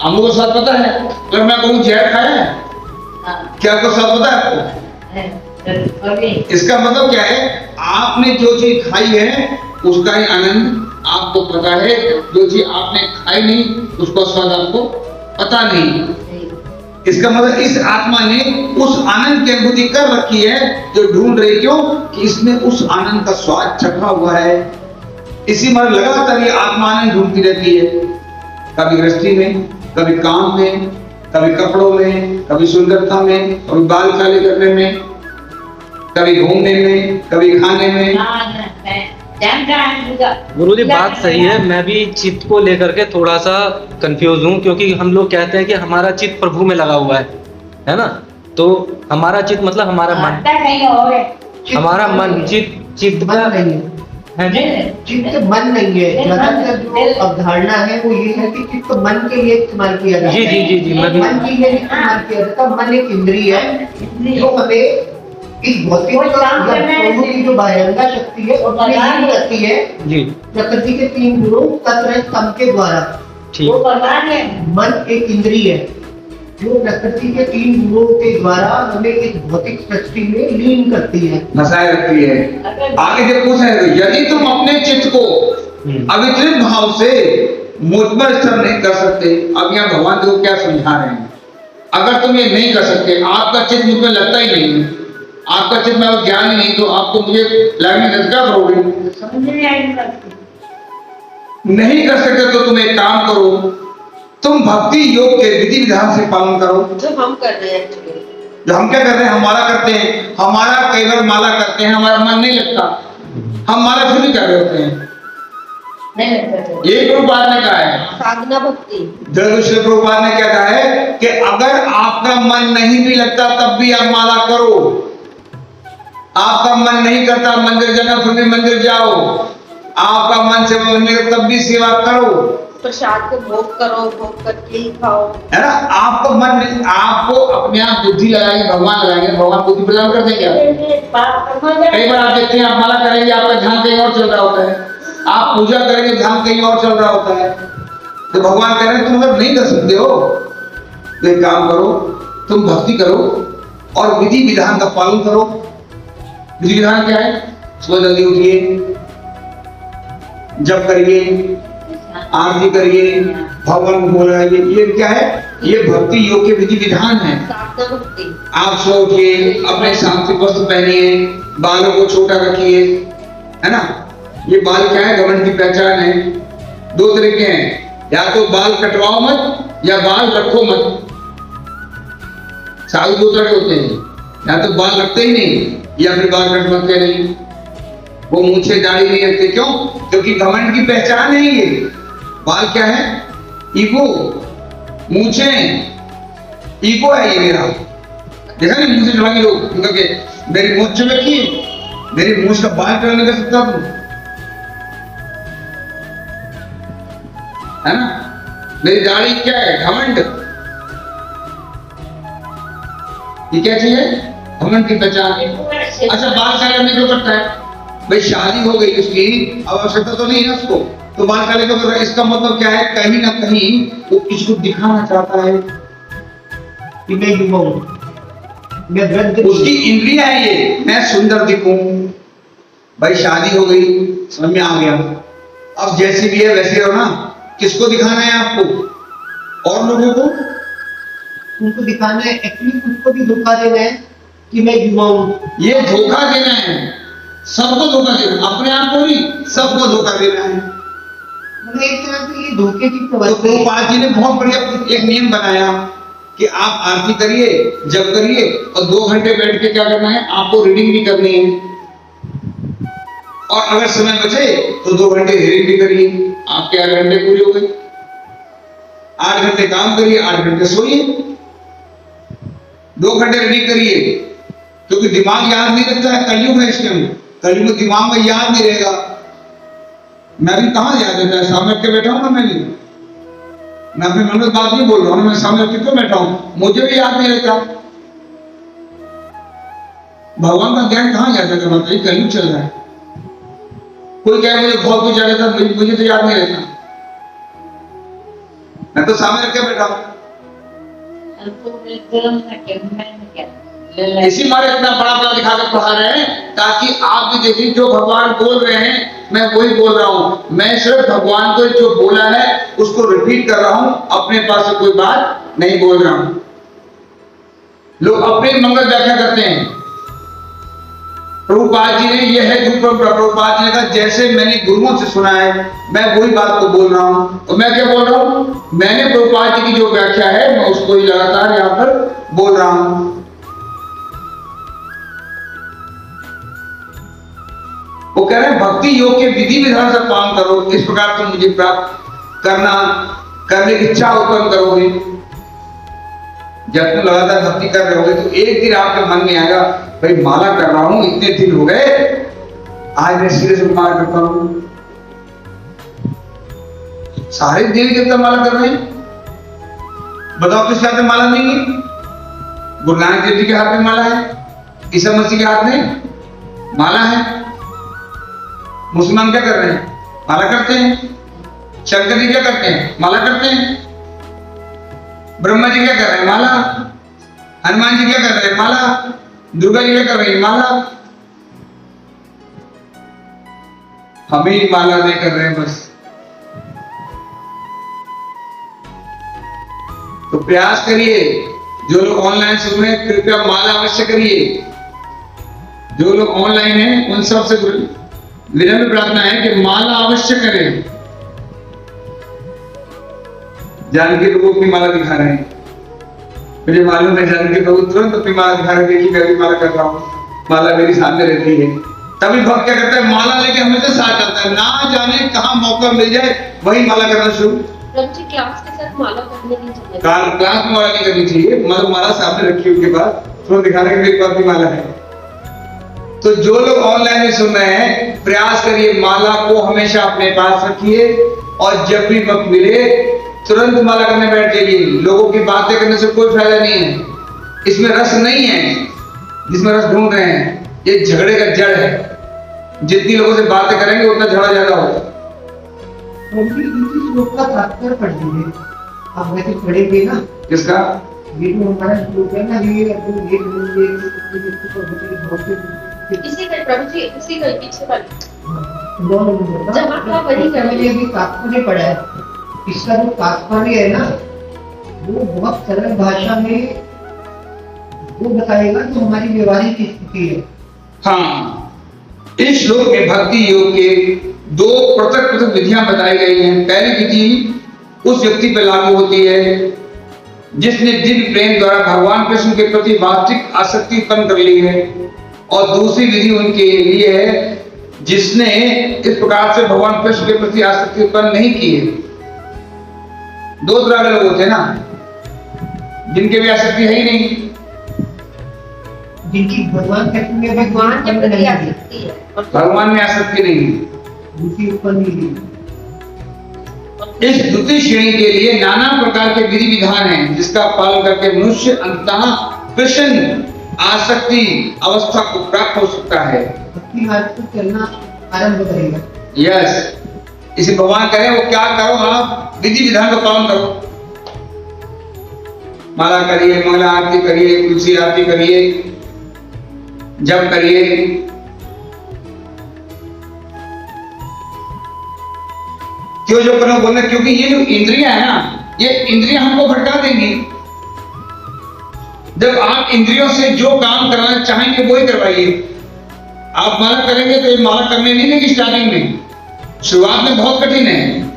अमरूद का स्वाद पता है। अगर मैं कहूँ जहर खाया है, क्या आपको स्वाद पता है आपको? इसका मतलब क्या है? आपने जो चीज खाई है उसका ही आनंद आपको पता है, जो चीज आपने खाई नहीं उसका स्वाद आपको पता नहीं। इसका मतलब इस आत्मा ने उस आनंद की अनुभूति कर रखी है जो ढूंढ रही, क्यों कि इसने उस आनंद का स्वाद चखा हुआ है। इसी में लगातार ये आत्मा आनंद ढूंढती रहती है, कभी गृहस्थी में, कभी काम में, कभी कपड़ों में, कभी सुंदरता में, कभी बाल काले करने में। कभी घूमने में, कभी खाने में। गुरुजी बात सही है, मैं भी चित्त को लेकर के थोड़ा सा कंफ्यूज हूँ, क्योंकि हम लोग कहते हैं कि हमारा चित्त प्रभु में लगा हुआ है ना? तो हमारा चित्त मतलब हमारा मन, हमारा मन चित्त मन नहीं है, है जी। चित्त मन नहीं है। ज्यादातर जो अवधारणा है वो ये है कि चित्त मन के लिए इस्तेमाल किया जाता जी है। जी जी जी मैं भी मन के लिए इस्तेमाल किया जाता है। मन एक इंद्रिय है जो हमें इस भौतिक दोनों की जो बाह्यांगा शक्ति है उसमें लीन करती है जी प्रकृति के 3 गुणों तत्र स्तंभ के द्वारा। ठीक। मन एक इंद्रिय है जो प्रकृति के 3 गुणों के द्वारा हमें इस भौतिक सृष्टि में लीन करती है, नसाए रखती है। आगे जब पूछे यदि तुम अपने चित्त को अविचलित भाव से मुझ पर स्थिर नहीं कर सकते, अब यहाँ भगवान को क्या समझा रहे हैं? अगर तुम ये नहीं कर सकते, आपका चित्त मुझ में लगता ही नहीं है, आपका चित्त में ज्ञान ही नहीं, तो आपको मुझे लगने क्या करोगे? नहीं कर सकते तो तुम एक काम करो, तुम भक्ति योग के विधि विधान से पालन करो। जो हम कर रहे हैं एक्चुअली, जो हम क्या कर रहे हैं, हमारा करते हैं, हमारा कई बार माला करते हैं, हमारा मन नहीं लगता, हम माला क्यों नहीं कर रहे होते हैं? ये प्रभुपाद ने कहा है, साधना भक्ति। जगदीश्वर प्रभुपाद ने क्या कहा है कि अगर आपका मन नहीं भी लगता तब भी आप माला करो, आपका मन नहीं करता मंदिर जाना फिर भी मंदिर जाओ, आपका मन से मन नहीं करता तब भी सेवा करो, प्रसाद को भोग करो, भोग करके ही खाओ, है ना? आपको मन नहीं, आपको अपने आप बुद्धि लगाएंगे, भगवान लगाएंगे, भगवान बुद्धि प्रदान कर देंगे। कई बार आप देखते हैं आप माला करेंगे, आपका ध्यान कहीं और चल रहा होता है, आप पूजा करेंगे, ध्यान कहीं और चल रहा होता है, तो भगवान कह रहे हैं तुम अगर नहीं कर सकते हो तो एक काम करो, तुम भक्ति करो और विधि विधान का पालन करो। विधि विधान क्या है? सुबह जल्दी उठिए, जप करिए, आरती करिए, भगवान को बोलाइए, ये क्या है? ये भक्ति योग के विधि विधान है। साधना भक्ति। आप सुबह उठिए, अपने सांस्कृतिक वस्त्र पहनिए, बालों को छोटा रखिए, है ना? ये बाल क्या है? घमंड की पहचान है। 2 तरीके हैं, या तो बाल कटवाओ मत या बाल रखो मत। साधु 2 तरह होते हैं, या तो बाल रखते ही नहीं या फिर बाल कटवाते नहीं, वो मूछे दाढ़ी नहीं रखते। क्यों? क्योंकि घमंड की पहचान है ये। बाल क्या है? ईगो। मूछे ईगो है ये मेरा। देखा नहीं मूछे चढ़ा के लोग उनका के मेरी मूछ चमकी, मेरी मूछ का बाल कलर नहीं कर सकता तुम, है ना? मेरी दाढ़ी क्या है? घमंड। ये क्या चीज है? घमंड की पहचान। अच्छा बाल काले करने क्यों करता है? भाई शादी हो गई उसकी, अब आवश्यकता तो नहीं है उसको, तो बाल काले क्यों कर रहा है? इसका मतलब क्या है? कहीं ना कहीं वो किसको दिखाना चाहता है कि मैं युवा हूं, मैं वृद्ध हूं। उसकी इंद्रियां है ये, मैं सुंदर दिखूं। भाई शादी हो गई, समझ में आ गया, अब जैसी भी है वैसे रहो ना। किसको दिखाना है आपको? और लोगों को उनको दिखाना है, एक्चुअली उसको भी धोखा देना है कि मैं युवा हूं। ये धोखा देना है, सबको धोखा देना, अपने आप को नहीं, सबको धोखा देना है। मतलब एक तरह से ये धोखे की तो प्रवृत्ति है। प्रभुपाद जी ने बहुत बढ़िया एक नियम बनाया कि आप आरती करिए, जप करिए और 2 घंटे बैठ के क्या करना है? आपको रीडिंग भी करनी है, और अगर समय बचे तो 2 घंटे रीडिंग भी करिए। आपके 8 घंटे पूरे हो गए। 8 घंटे काम करिए, 8 घंटे सोइए, 2 घंटे रीडिंग करिए, क्योंकि दिमाग याद नहीं रखता है। कलयुग है इसके अंदर, कलयुग में दिमाग में याद नहीं रहेगा। मैं भी कहाँ याद रहता है? सामने रख के बैठा हूं ना, मैं अपने मन में बात नहीं बोल रहा हूं, मैं सामने रख के क्यों बैठा हूं? मुझे भी याद नहीं रहता। भगवान का ज्ञान कहाँ याद रहता? मतलब कलयुग चल रहा है। कोई कहे मुझे बहुत कुछ याद रहता, मुझे तो याद नहीं रहता, मैं तो सामने रख के बैठा हूं। इसी मारे इतना बड़ा बड़ा दिखा कर पढ़ा रहे हैं, ताकि आप भी देखिए जो भगवान बोल रहे हैं मैं वही बोल रहा हूं। मैं सिर्फ भगवान को जो बोला है उसको रिपीट कर रहा हूं, अपने पास से कोई बात नहीं बोल रहा हूं। लोग अपने मंगल व्याख्या करते हैं। प्रभुपाद जी ने यह है जो प्रभुपाद जी ने कहा, जैसे मैंने गुरुओं से सुना है मैं वही बात को बोल रहा हूं। तो मैं क्या बोल रहा हूं? मैंने प्रभुपाद जी की जो व्याख्या है मैं उसको ही लगातार यहां पर बोल रहा हूं। कह रहे हैं भक्ति योग के विधि विधान से पालन करो, इस प्रकार तुम मुझे प्राप्त करने की इच्छा उत्पन्न करोगे। जब तुम लगातार भक्ति कर रहे होगे तो एक दिन आपके मन में आएगा, भाई माला कर रहा हूं, इतने दिन हो गए, आज मैं सिरे से माला करता हूं। सारे देवी देवता माला कर रहे हैं, बताओ किसके हाथ में माला नहीं है? गुरु नानक देव जी के हाथ में माला है, ईसा मसीह के हाथ में माला है। मुसलमान क्या कर रहे हैं? माला करते हैं। शंकर जी क्या करते हैं? माला करते हैं। ब्रह्मा जी क्या कर रहे हैं? माला। हनुमान जी क्या कर रहे हैं? माला। दुर्गा जी क्या कर रही है? माला। हम ही माला नहीं कर रहे हैं बस। तो प्रयास करिए, जो लोग ऑनलाइन सुन रहे हैं कृपया माला अवश्य करिए। जो लोग ऑनलाइन हैं उन सब से विनम्र प्रार्थना है कि माला अवश्य करें। जानकी प्रभु अपनी माला दिखा रहे हैं, मुझे मालूम है जानकी प्रभु तुरंत अपनी माला दिखा रहे हैं कि मैं भी माला कर रहा हूँ, माला मेरी सामने रहती है। तभी भक्त क्या करता है? माला लेके हमेशा साथ करता है, ना जाने कहाँ मौका मिल जाए वही माला करना शुरू। क्लास के साथ माला करनी नहीं चाहिए, क्लास में माला नहीं करनी चाहिए, मतलब माला सामने रखी उनके पास, तो दिखा रहे हैं मेरे पास भी माला है। तो जो लोग ऑनलाइन में सुन रहे हैं प्रयास करिए, माला को हमेशा अपने पास रखिए और जब भी वक्त मिले तुरंत माला करने बैठ जाइए। लोगों की बातें करने से कोई फायदा नहीं है, इसमें रस नहीं है। जिसमें रस ढूंढ रहे हैं ये झगड़े का जड़ है। जितनी लोगों से बातें करेंगे उतना झगड़ा ज्यादा होगा। श्लोक का तात्पर्य पढ़ लीजिए, आप वैसे पढ़ेंगे ना। किसका? ये जो हमारा श्लोक है ना, ये इसी का प्रभु जी, इसी का पीछे वाला तात्पर्य पढ़ा है। इसका जो तात्पर्य है ना वो बहुत सरल भाषा में वो बताएगा जो हमारी व्यवहारिक स्थिति है। हाँ, इस श्लोक में भक्ति योग के दो पृथक विधियां बताई गई हैं। पहली विधि उस व्यक्ति पर लागू होती है जिसने दिव्य प्रेम द्वारा भगवान कृष्ण के प्रति वास्तविक आसक्ति उत्पन्न कर ली है, और दूसरी विधि उनके लिए है जिसने इस प्रकार से भगवान कृष्ण के प्रति आसक्ति उत्पन्न नहीं की है। दो तरह के लोग होते हैं ना, जिनके भी आसक्ति है ही नहीं, जिनकी भगवान के प्रति आसक्ति है, भगवान में आसक्ति नहीं है। इस द्वितीय श्रेणी के लिए नाना प्रकार के विधि विधान हैं जिसका पालन करके मनुष्य अंततः कृष्ण आसक्ति अवस्था को प्राप्त हो सकता है। भक्ति मार्ग पर चलना आरंभ करेगा। यस, इसे भगवान करें वो क्या करो, आप विधि विधान का पालन करो। माला करिए, मंगला आरती करिए, तुलसी आरती करिए, जप करिए। क्यों जो करना बोलना? क्योंकि ये जो इंद्रियां है ना, ये इंद्रियां हमको भटका देंगी। जब आप इंद्रियों से जो काम करना चाहेंगे वो ही करवाइए। आप माला करेंगे तो ये माला करने नहीं देगी स्टार्टिंग में, शुरुआत में बहुत कठिन है,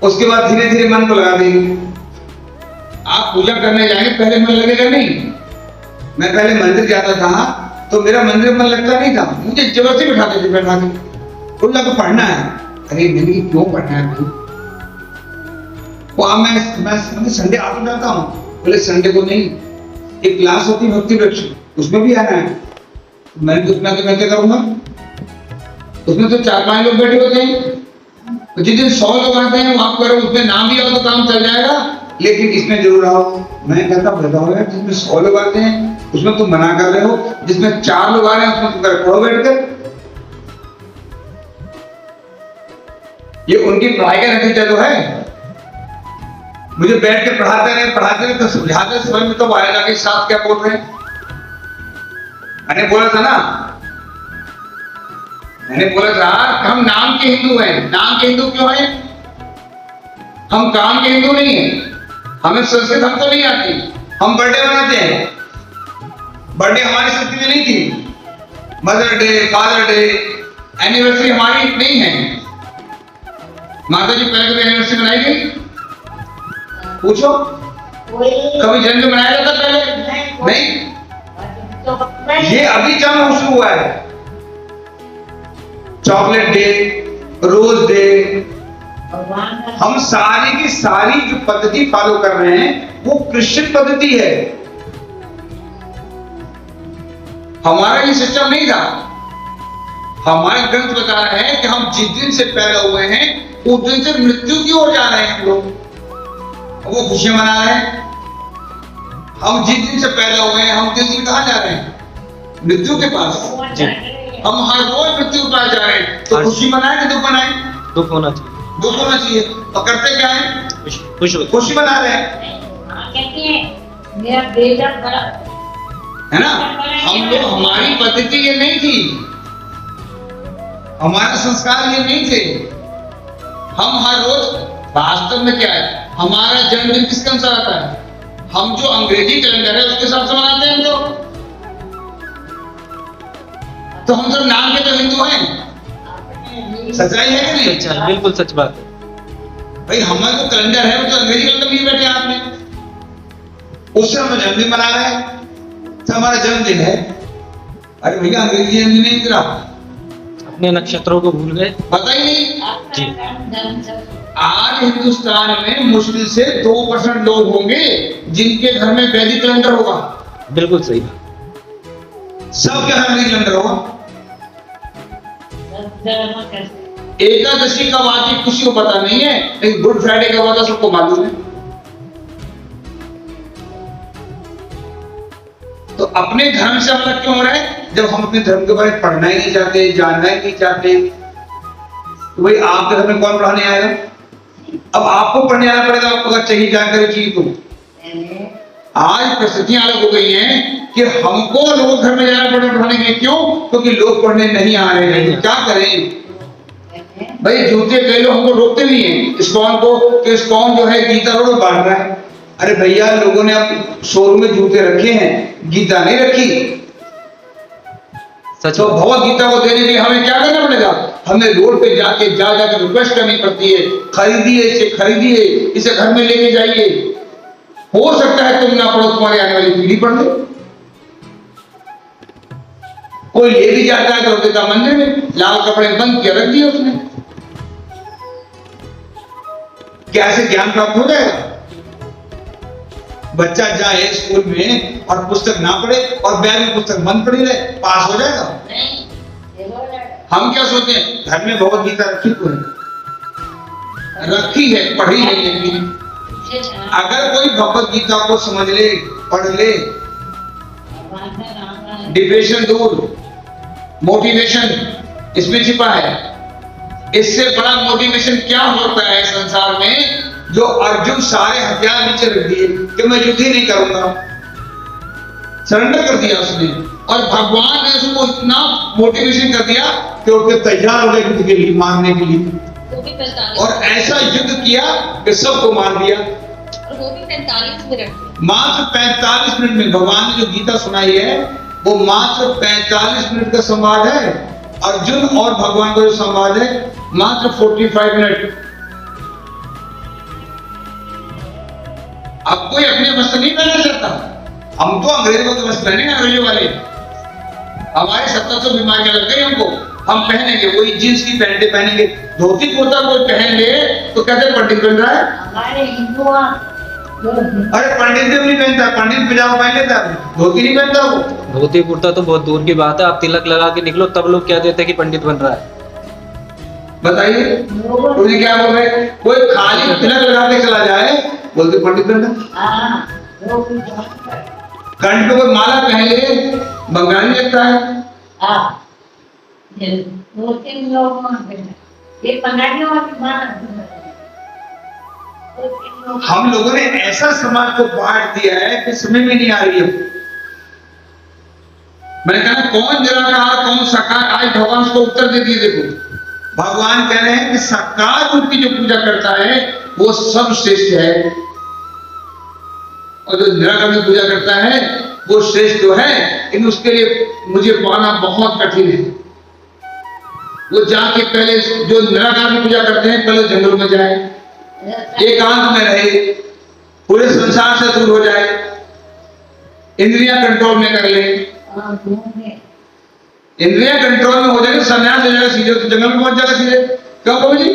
उसके बाद धीरे धीरे मन को लगा देंगे। आप पूजा करने जाएंगे पहले मन लगेगा नहीं। मैं पहले मंदिर जाता था तो मेरा मंदिर मन लगता नहीं था, मुझे जबरदस्ती बिठाते थे, बैठा के बोला को पढ़ना है। अरे मैंने क्यों पढ़ना है भाई? वो अब मैं संडे आगे जाता हूँ, बोले संडे को नहीं, एक क्लास होती है भक्ति वृक्ष, उसमें भी आना है। मैंने तो उसमें मैं क्या करूंगा? उसमें तो 4-5 लोग बैठे होते हैं, तो जिस दिन 100 लोग आते हैं वहां पर उसमें नाम भी आओ तो काम चल जाएगा, लेकिन इसमें जरूर आओ। मैं कहता बताओ यार, जिसमें 100 लोग आते हैं उसमें तुम मना कर रहे हो, जिसमें 4 लोग आ रहे हैं उसमें तुम पढ़ो बैठकर। ये उनकी पढ़ाई का नतीजा तो है। मुझे बैठ के पढ़ाते रहे तो समझाते समझ में तो आया जाके साथ क्या बोल रहे हैं। मैंने बोला था हम नाम के हिंदू हैं। नाम के हिंदू क्यों हैं? हम काम के हिंदू नहीं हैं। हमें संस्कृत हमको नहीं आती, हम बर्थडे मनाते हैं। बर्थडे हमारी संस्कृति में नहीं थी, mother day, father day, anniversary हमारी नहीं है। माता जी पहले कभी एनिवर्सरी मनाई गई? पूछो, कभी जन्म मनाया जाता पहले? नहीं। ये अभी जन्म शुरू हुआ है। चॉकलेट डे, रोज डे, हम सारी की सारी जो पद्धति फॉलो कर रहे हैं वो क्रिश्चियन पद्धति है। हमारा ये सिस्टम नहीं था। हमारा ग्रंथ बता रहा है कि हम जिस दिन से पैदा हुए हैं उस दिन से मृत्यु की ओर जा रहे हैं लोग, वो खुशियां मना रहे हैं। हम जिस दिन से पैदा हुए हैं हम जिस दिन कहां जा रहे हैं? मृत्यु के पास। हम हर रोज मृत्यु के पास जा रहे हैं, तो खुशी मनाए कि दुख मनाए? दुख होना चाहिए। दुख होना चाहिए। और करते क्या है? खुशी मना रहे हैं, कहती है मेरा बेटा बड़ा है ना। हम लोग, हमारी पद्धति ये नहीं थी, हमारे संस्कार ये नहीं थे। हम हर रोज, वास्तव में क्या है, हमारा जन्मदिन किसके अनुसार आता है? हम जो अंग्रेजी कैलेंडर है उसके हिसाब से मनाते हैं हम लोग। तो हम सब नाम के तो हिंदू हैं। सच्चाई है कि नहीं? सच्चाई, बिल्कुल सच बात है। भाई हमारा जो कैलेंडर है वो तो अंग्रेजी कैलेंडर लिए बैठे आपने, उससे हम जन्मदिन मना रहे हैं। तो हमारा जन्मदिन है, अरे भैया अंग्रेजी जन्मदिन नहीं निकला, अपने नक्षत्रों को भूल गए। पता ही नहीं। जी आज हिंदुस्तान में मुश्किल से 2% लोग होंगे जिनके घर में वैदिक कैलेंडर होगा। बिल्कुल सही। सबके घर में कैलेंडर होगा। एकादशी कब आती किसी को पता नहीं है, लेकिन गुड फ्राइडे कब आता सबको मालूम है। तो अपने धर्म से अलग क्यों हो रहा है? जब हम अपने धर्म के बारे में पढ़ना ही नहीं चाहते, जानना ही नहीं चाहते, तो भाई आपके घर में कौन पढ़ाने आएगा? अब आपको पढ़ने आना पड़ेगा, आपको अगर चाहिए जानकारी चाहिए तो। आज परिस्थितियां अलग हो गई हैं कि हमको लोग घर में जाना पड़े पढ़ाने के लिए। क्यों? क्योंकि लोग पढ़ने नहीं आ रहे हैं। क्या करें भाई? जूते कई लोग हमको रोकते भी हैं इस्कॉन को, कि इस्कॉन जो है गीता रोड बांट रहा है। अरे भैया लोगों ने अब शोरूम में जूते रखे हैं, गीता नहीं रखी। तो भगवत गीता को देने के लिए हमें क्या करना पड़ेगा? हमें रोड पे जाके जा रिक्वेस्ट करनी पड़ती है, खरीदिए इसे, खरीदिए इसे, घर में लेके जाइए। हो सकता है तुम ना पढ़ो, तुम्हारी आने वाली पीढ़ी पढ़ ले। कोई ले भी जाता है तो देता मंदिर में, लाल कपड़े बंद किया रख दिए उसने। क्या ऐसे ज्ञान प्राप्त हो जाएगा? बच्चा जाए स्कूल में और पुस्तक ना पढ़े और बैग में पुस्तक बंद पड़ी रहे, पास हो जाएगा? हम क्या सोचते हैं? घर में भगवत गीता रखी तो है, रखी है, पढ़ी नहीं। लेकिन अगर कोई भगवत गीता को समझ ले, पढ़ ले, डिप्रेशन दूर, मोटिवेशन इसमें छिपा है। इससे बड़ा मोटिवेशन क्या होता है संसार में? जो अर्जुन सारे हथियार नीचे रख दिए कि मैं युद्ध ही नहीं करूंगा, सरेंडर कर दिया उसने, और भगवान ने उसको इतना मोटिवेशन कर दिया कि वो तैयार हो गए युद्ध के लिए, मारने के लिए। और ऐसा युद्ध किया कि सबको मार दिया। और वो भी 45 मिनट। मात्र 45 मिनट में भगवान ने जो गीता सुनाई है वो मात्र 45 मिनट का संवाद है। अर्जुन और भगवान का जो संवाद है मात्र 45 मिनट। अब कोई अपने वस्त्र नहीं पहनना चाहता। हम तो अंग्रेजों के वस्त्र पहने, अंग्रेजों वाले। हमारे 700 बीमारियां लग गई हमको। हम पहनेंगे वही जींस की पैंटे पहनेंगे, धोती कुर्ता कोई पहन ले तो कहते पंडित बन रहा है। हमारे हिंदू अरे पंडित भी नहीं पहनता, पंडित पजामा पहन लेता है, धोती नहीं पहनता वो। धोती कुर्ता तो बहुत दूर की बात है, आप तिलक लगा के निकलो तब लोग क्या देते हैं कि पंडित बन रहा है। बताइए मुझे क्या बोल रहे? कोई खाली तिलक लगा के चला जाए बोलते पंडित बन रहा। कंठ पे कोई माला पहन ले बंगाली लगता है। दो तीन लोग ये पंगालियों हम लोगों ने ऐसा समाज को बांट दिया है कि समझ में नहीं आ रही है। मैंने कहा कौन निराकार कौन साकार, आज भगवान उसको उत्तर दे दिए। देखो भगवान कह रहे हैं कि साकार रूप की जो पूजा करता है वो सब श्रेष्ठ है, और जो निराकार की पूजा करता है वो श्रेष्ठ तो है, लेकिन उसके लिए मुझे पाना बहुत कठिन है। वो जाके पहले जो निराकार की पूजा करते हैं पहले जंगल में जाए, एकांत में रहे, पूरे संसार से दूर हो जाए, इंद्रियां कंट्रोल में कर ले, हाँ, घूमने। इंद्रियां कंट्रोल में हो जाएगी, संन्यास हो जाएगा, सीधे तो जंगल में पहुंच जाएगा सीधे। क्यों प्रभु जी?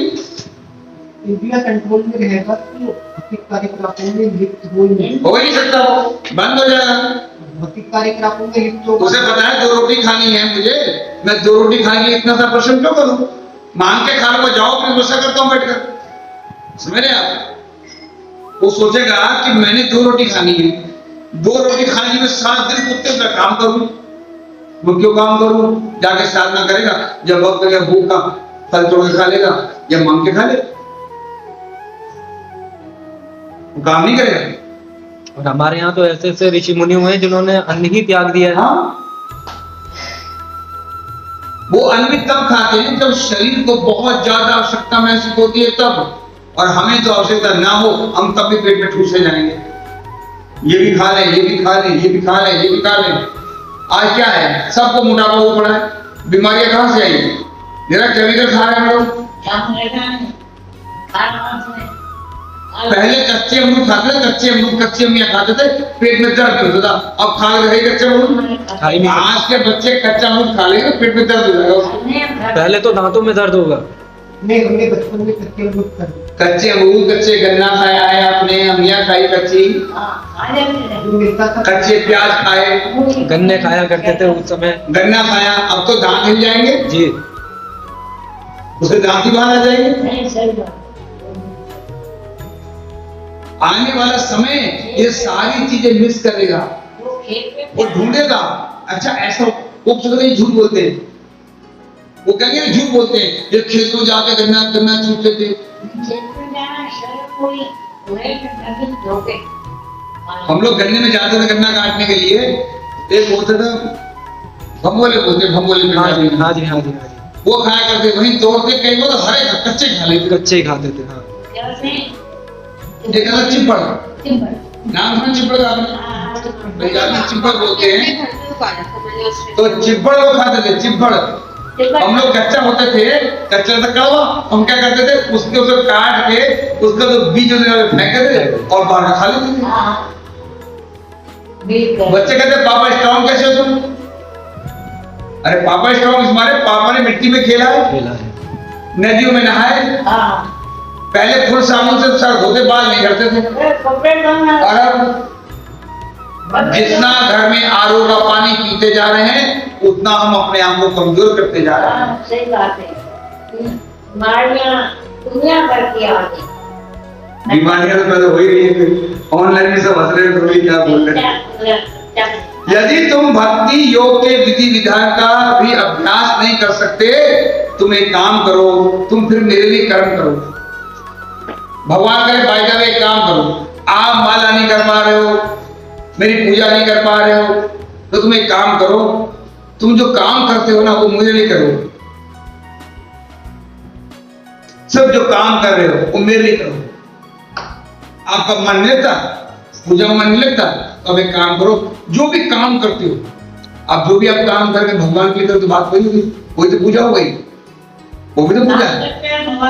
इंद्रिया कंट्रोल में रहेगा तो भौतिक कार्यकलापों में लिप्त हो हो ही नहीं सकता, वो बंद हो जाएगा। भौतिक कार्यकलापों में लिप्त हो। उसे पता है 2 रोटी खानी है मुझे, मैं 2 रोटी खाने के लिए इतना सा परिश्रम क्यों करूं? मांग के खा लो, जाओ, फिर गुस्सा करता हूं बैठकर। समझ रहे आप? वो सोचेगा कि मैंने 2 रोटी खानी है, 2 रोटी खाने के लिए सारा दिन कुत्ते का काम करूं। वो क्यों काम करूं? जाके साधना करेगा, जब वक्त लगे भूख का फल तोड़ के खा लेगा या मांग के खा लेगा, वो काम नहीं करेगा। और हमारे यहाँ तो ऐसे ऐसे ऋषि मुनि हुए हैं जिन्होंने अन्न ही त्याग दिया है। हाँ, वो अन्न भी तब खाते हैं जब शरीर को बहुत ज्यादा आवश्यकता महसूस होती है तब, और हमें तो आवश्यकता ना हो हम तब भी पेट में ठूसे जाएंगे, ये भी खा लें, ये भी खा लें, ये भी खा लें, ये भी खा लें। आज क्या है, सबको मोटापा हो पड़ा है, बीमारियां कहां से आई? जरा केमिकल खा रहे हैं हम लोग। पहले कच्चे अमरूद खाते थे, कच्चे अमरूद, कच्ची अम्मियां खाते थे, पेट में दर्द नहीं होता था। अब खा रहे कच्चे अमरूद, आज के बच्चे कच्चा अमरूद खा लेंगे पेट में दर्द हो जाएगा। पहले तो दांतों में दर्द होगा। नहीं, हमने बचपन में कच्चे अमरूद खाए। कच्चे अमरूद, कच्चे गन्ना खाया है आपने, अम्मियां खाई कच्ची, जो मिलता था कच्चे प्याज खाए, गन्ने खाया करते थे उस समय। गन्ना खाया। अब तो दांत हिल जाएंगे, जी, उसके दांत ही बाहर आ जाएंगे। आने वाला समय ये सारी चीजें मिस करेगा, वो ढूंढेगा। अच्छा ऐसा वो झूठ बोलते हैं, वो कहेंगे झूठ बोलते हैं, ये खेतों में जाके गन्ना गन्ना छूट लेते। हम लोग गन्ने में जाते थे गन्ना काटने के लिए, एक होता था भंगोले बोलते, भंगोले में हाँ जी, हाँ जी, हाँ जी, हाँ जी। वो खाया करते, वहीं तोड़ते, कई वो तो हरे कच्चे खा लेते, कच्चे ही खाते थे। हाँ, एक अलग चिपड़, नाम सुना चिपड़ का आपने? पंजाबी में चिपड़ बोलते हैं, तो चिपड़ वो खाते थे, चिपड़। हम लोग कच्चा होते थे, कच्चा था कड़वा, हम क्या करते थे, उसके उसे काट के उसका जो बीज फेंकते थे और बाहर खा लेते थे। बच्चे कहते पापा स्ट्रॉन्ग कैसे हो तुम? अरे पापा स्ट्रॉन्ग हमारे पापा ने मिट्टी में खेला है, नदियों में नहाए, पहले फुल साबुन से सर धोते, बाल नहीं करते थे। और अब जितना घर में आरओ का पानी पीते जा रहे हैं उतना हम अपने आप को कमजोर करते जा रहे हैं। सही बात है। दुनिया भर की आ गई। बीमारियां तो पैदा हो ही रही है, ऑनलाइन में सब हंस रहे हैं, तो क्या बोल रहे हैं। यदि तुम भक्ति योग के विधि विधान का भी अभ्यास नहीं कर सकते, तुम एक काम करो, तुम फिर मेरे लिए कर्म करो। भगवान करे भाई का एक काम करो, आप माला नहीं कर पा रहे हो, मेरी पूजा नहीं कर पा रहे हो, तो तुम एक काम करो, तुम जो काम करते हो ना वो मुझे नहीं करो, सब जो काम कर रहे हो वो मेरे लिए करो। आपका मन नहीं लगता, पूजा में मन नहीं लगता, तो अब एक काम करो, जो भी काम करते हो आप, जो भी आप काम करके भगवान के लिए करो, तो बात वही होगी, वही तो पूजा हो गई, वो भी तो पूजा है।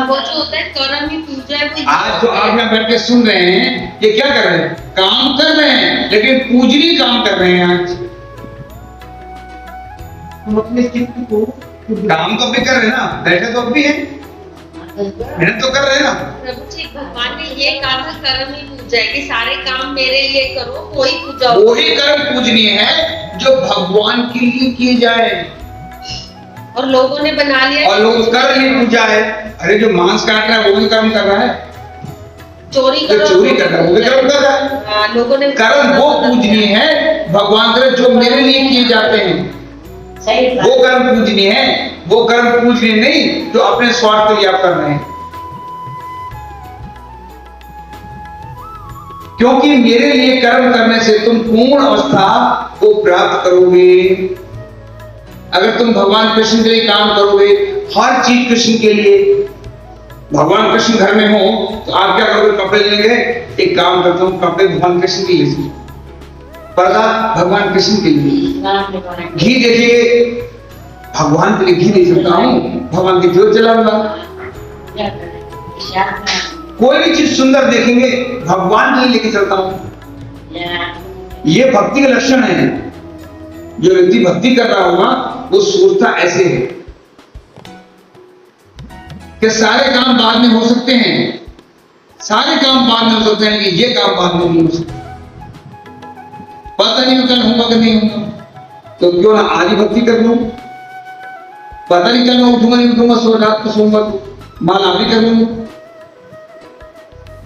वो जो होता है कर्म ही पूजा है। आज जो आप यहाँ बैठ के सुन रहे हैं, ये क्या कर रहे हैं? काम कर रहे हैं, लेकिन पूजनीय काम कर रहे हैं। आज हम अपने चित्त को काम तो भी कर रहे हैं ना, बैठे तो अब भी है, मेहनत तो कर रहे हैं ना। प्रभु जी, भगवान ने ये कहा था कर्म ही पूजा है, कि सारे काम मेरे लिए करो, कोई पूजा हो। वही कर्म पूजनीय है जो भगवान के लिए किए जाए, और लोगों ने बना लिया, और लोग कर ही पूजा है। अरे जो मांस काट रहा है वो भी कर्म कर रहा है, चोरी जो करो, चोरी कर रहा है वो भी कर्म कर रहा है। हाँ, लोगों ने कर्म वो पूजनीय है, भगवान करे जो मेरे लिए किए जाते हैं वो कर्म पूजनीय है, वो कर्म पूजनीय नहीं जो अपने स्वार्थ के लिए आप कर रहे हैं। क्योंकि मेरे लिए कर्म करने से तुम पूर्ण अवस्था को प्राप्त करोगे। अगर तुम भगवान कृष्ण के लिए काम करोगे, हर चीज कृष्ण के लिए, भगवान कृष्ण घर में हो तो आप क्या करोगे? कपड़े लेंगे, एक काम करता हूँ कपड़े भगवान कृष्ण के लिए, पर्दा भगवान कृष्ण के लिए, घी देखिए भगवान के लिए घी नहीं सकता हूँ, भगवान की ज्योत जलाऊंगा। कोई भी चीज सुंदर देखेंगे भगवान के लिए लेके चलता हूँ, ये भक्ति के लक्षण है। जो व्यक्ति भक्ति कर रहा होगा वो सोचता ऐसे है कि सारे काम बाद में हो सकते हैं, सारे काम बाद में हो सकते हैं, कि ये काम बाद में नहीं हो सकते, पता नहीं कल होगा कि नहीं होगा, तो क्यों ना आज ही भक्ति कर लूं, पता नहीं कल मैं उठूंगा नहीं उठूंगा, सो रात को सोऊंगा तो माल आप ही कर लूंगा,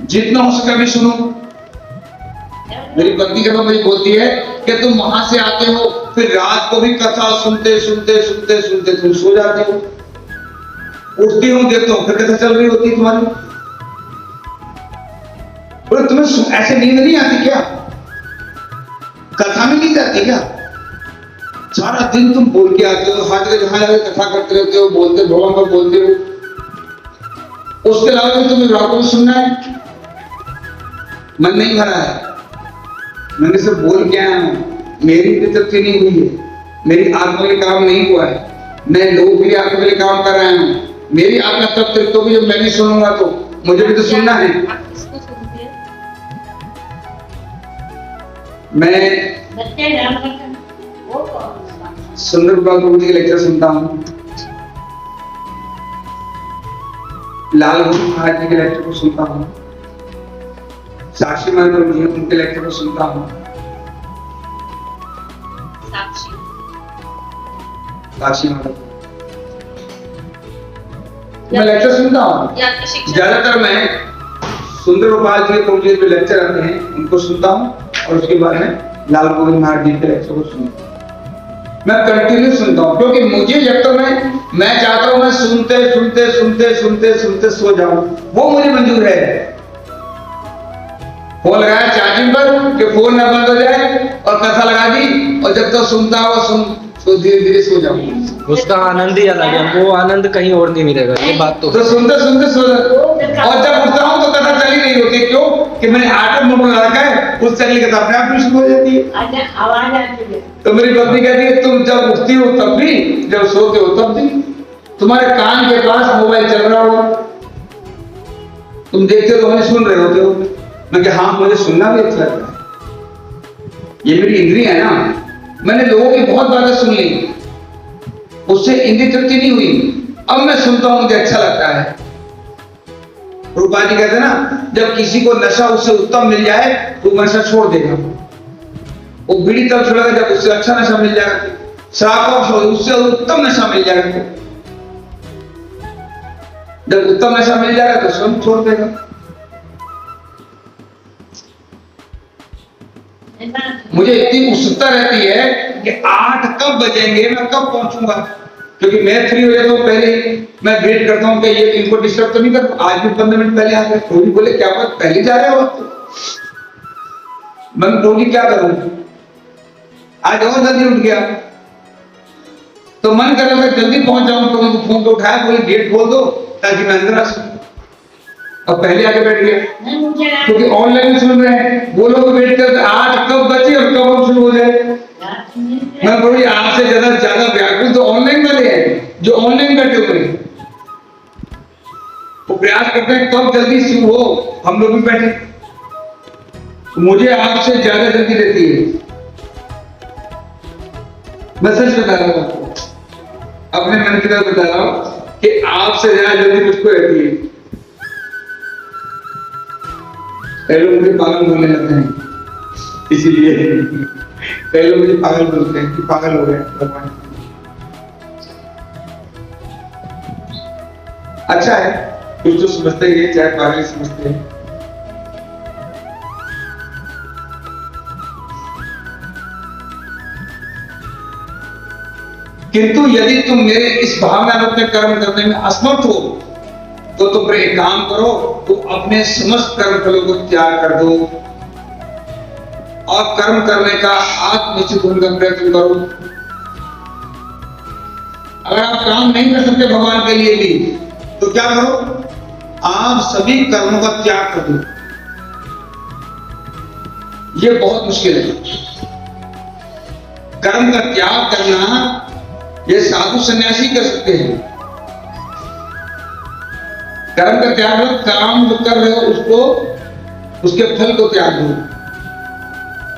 जितना हो सके मैं सुनो। मेरी पत्नी कभी मुझे बोलती है कि तुम वहां से आते हो फिर रात को भी कथा सुनते सुनते सुनते सुनते तुम सो जाते हो, उठती हूँ देखता हूँ फिर कथा चल रही होती तुम्हारी। बोले तुम्हें ऐसे नींद नहीं आती क्या, कथा में नींद आती क्या? सारा दिन तुम बोल के आते हो, हर जगह जहां जाके कथा करते रहते हो, बोलते भगवान पर बोलते हो, उसके अलावा तुम्हें रात को सुनना है, मन नहीं भरा है। मैंने सिर्फ बोल के आया हूं, मेरी तृप्ति नहीं हुई है, मेरी आत्मा के काम नहीं हुआ है, मैं लोगों के लिए आत्मा के लिए काम कर रहा हूं, मेरी आत्मा तब तृप्त होगी जब मैं भी सुनूंगा तो मुझे भी तो सुनना है। मैं बच्चे डाल करके वो कौन सुंदर गोपाल प्रभु जी के लेक्चर सुनता हूँ, लाल गोविंद महाराज जी के लेक्चर को सुनता हूँ, साक्षी महाराज जी उनके लेक्चर को सुनता हूँ, साक्षी महाराज मैं लेक्चर सुनता हूँ। ज्यादातर मैं सुंदर गोपाल जी के प्रभु जी के लेक्चर आते हैं उनको सुनता हूँ और उसके बाद में लाल गोविंद महाराज जी के लेक्चर को सुनता हूँ। मैं कंटिन्यू सुनता हूँ क्योंकि मुझे जब तक मैं चाहता हूँ मैं सुनते सुनते सुनते सुनते सुनते सो जाऊं, वो मुझे मंजूर है। फोन लगाया चार्जिंग पर कि फोन ना बंद हो जाए और कथा लगा दी और जब तक सुनता हुआ तो धीरे धीरे सो जाऊं। उसका आनंद ही अलग है, वो आनंद कहीं और नहीं मिलेगा, ये बात तो सुनते सुनते सो जाता और जब उठता हूँ तो कथा चली नहीं होती, क्यों कि मैंने ऑटो मोड लगा रखा है, उस चलने कथा अपने आप शुरू हो जाती है। आवाज आती है तो मेरी पत्नी कहती है तुम जब उठती हो तब भी, जब सोते हो तब भी, तुम्हारे कान के पास मोबाइल चल रहा होगा, तुम देखते हो हमें सुन रहे होते हो। मैं कहा हाँ मुझे सुनना भी अच्छा लगता है, ये मेरी इंद्रियां है ना, मैंने लोगों की बहुत बातें सुन ली, उससे इंद्रिय तृप्ति नहीं हुई, अब मैं सुनता हूं मुझे अच्छा लगता है। रूपा जी कहते हैं ना जब किसी को नशा उससे उत्तम मिल जाए तो नशा छोड़ देगा, वो बीड़ी तब छोड़ेगा जब उससे अच्छा नशा मिल जाएगा, शराब उससे उत्तम नशा मिल जाएगा, जब उत्तम नशा मिल जाएगा तो स्वयं छोड़ देगा। मुझे इतनी उत्सुकता रहती है कि 8 कब बजेंगे, मैं कब पहुंचूंगा, क्योंकि मैं फ्री हो जाता हूं पहले मैं वेट करता हूं कि ये इनको डिस्टर्ब तो नहीं कर, आज भी 15 मिनट पहले आ गए, टोली बोले क्या बात पहले जा रहे हो, मैं टोली क्या करूं, आज और जल्दी उठ गया तो मन कर रहा था जल्दी पहुंच जाऊं, तो उनको फोन तो उठाया, बोले गेट खोल दो ताकि मैं अंदर आ सकूं, अब पहले आके बैठ गया क्योंकि ऑनलाइन सुन रहे हैं, वो लोग वेट करते 8 कब बजे और कब हम शुरू हो जाए। मैं बोली आपसे ज्यादा व्याकुल तो ऑनलाइन वाले हैं जो ऑनलाइन बैठे हुए हैं, वो प्रयास करते हैं कब जल्दी शुरू हो, हम लोग भी बैठे, तो मुझे आपसे ज्यादा जल्दी रहती है, मैं सच बता रहा हूं आपको, अपने मन की बात बता रहा हूं कि आपसे ज्यादा जल्दी मुझको रहती है। कई लोग मुझे पागल बोलने लगते हैं, इसीलिए कई लोग मुझे पागल बोलते हैं कि पागल हो गए भगवान। अच्छा है कुछ तो समझते हैं, चाहे पागल समझते हैं। किंतु यदि तुम मेरे इस भावना रूप में कर्म करने में असमर्थ हो तो तुम एक काम करो, तो अपने समस्त कर्म फलों को त्याग कर दो और कर्म करने का आत्मनिश्चित होने का प्रयत्न करो। अगर आप काम नहीं कर सकते भगवान के लिए भी तो क्या करो, आप सभी कर्मों का त्याग कर दो। ये बहुत मुश्किल है, कर्म का त्याग करना ये साधु सन्यासी कर सकते हैं। कर्म का त्याग लो, काम जो कर रहे हो उसको, उसके फल को त्याग दो,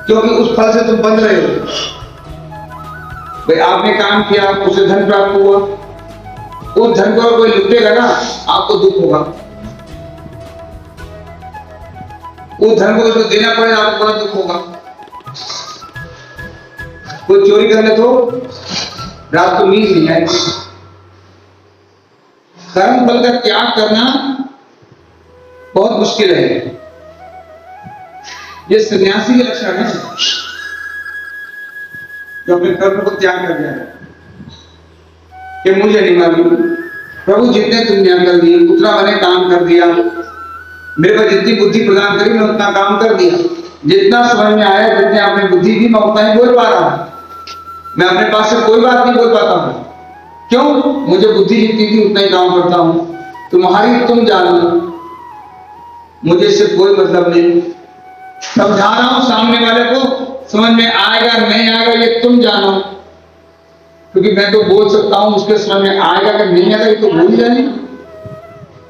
क्योंकि उस फल से तुम बंध रहे हो। भाई आपने काम किया, उसे धन प्राप्त हुआ, उस धन को कोई लुटेगा ना, आपको दुख होगा। उस धन को तो देना पड़ेगा, आपको बड़ा दुख होगा। कोई चोरी कर ले तो रात को नींद नहीं आएगी। कर्म बल का त्याग करना बहुत मुश्किल है। ये सन्यासी के लक्षण है जो अपने कर्म को त्याग कर दिया कि मुझे नहीं मालूम, प्रभु जितने तुमने कर दिए, उतना मैंने काम कर दिया, मेरे को जितनी बुद्धि प्रदान करी मैं उतना काम कर दिया, जितना समझ में आया, जितने आपने बुद्धि दी मैं उतना ही बोल पा रहा हूं। मैं अपने पास से कोई बात नहीं बोल पाता हूं। क्यों? मुझे बुद्धि जितनी थी उतना ही काम करता हूं। तुम्हारी तुम जानो, मुझे इससे कोई मतलब नहीं। समझा रहा हूं सामने वाले को, समझ में आएगा नहीं आएगा ये तुम जानो, क्योंकि मैं तो बोल सकता हूं, उसके समझ में आएगा कि नहीं आएगा ये तो भूल जानी।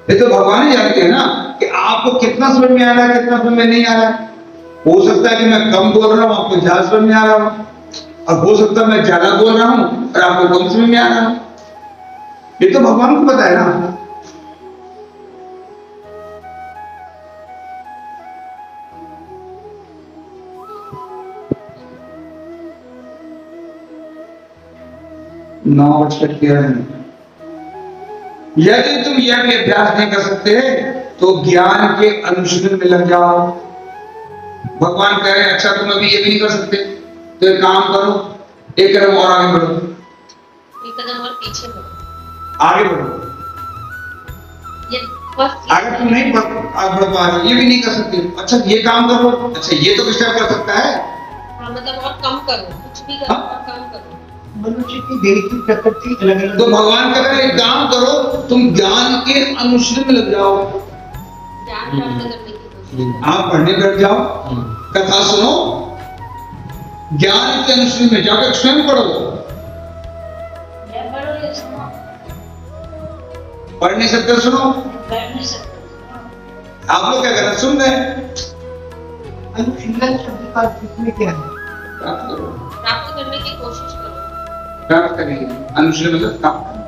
ये तो भगवान ही जानते हैं ना कि आपको कितना समझ में आ रहा है, कितना समझ में नहीं आ रहा है। हो सकता है कि मैं कम बोल रहा हूं, आपको ज्यादा समझ में आ रहा हूं, और हो सकता है मैं ज्यादा बोल रहा हूं और आपको कम समझ में आ रहा हूं। ये तो भगवान को पता है ना। यदि तुम यह भी अभ्यास नहीं कर सकते तो ज्ञान के अनुशीलन में लग जाओ। भगवान कह रहे हैं अच्छा तुम अभी ये भी नहीं कर सकते तो एक काम करो, एक कदम और आगे बढ़ो, एक कदम और पीछे बढ़ो, आगे बढ़ो। ये फर्स्ट अगर तुम नहीं बढ़ पा रहे, ये भी नहीं कर सकते, अच्छा ये काम करो, अच्छा ये तो कृष्ण कर सकता है। हाँ, मतलब और कम करो, कुछ भी करो और कम करो। मनुष्य की देह की प्रकृति अलग अलग। तो भगवान कह रहे हैं एक काम करो, तुम ज्ञान के अनुशीलन में लग जाओ। ज्ञान प्राप्त करने की कोशिश आप पढ़ने बैठ जाओ, कथा सुनो, ज्ञान के अनुशीलन में जाकर स्वयं पढ़ो। ये पढ़ो ये सुनो, पढ़ नहीं सकते सुनो। बैठ नहीं सकते सुनो। आप लोग क्या कर रहे हैं? सुन रहे हैं। अनुशीलन शब्द का इसमें क्या है? प्राप्त करो, प्राप्त करने की कोशिश करो। प्राप्त करेंगे। अनुशीलन मतलब प्राप्त करना।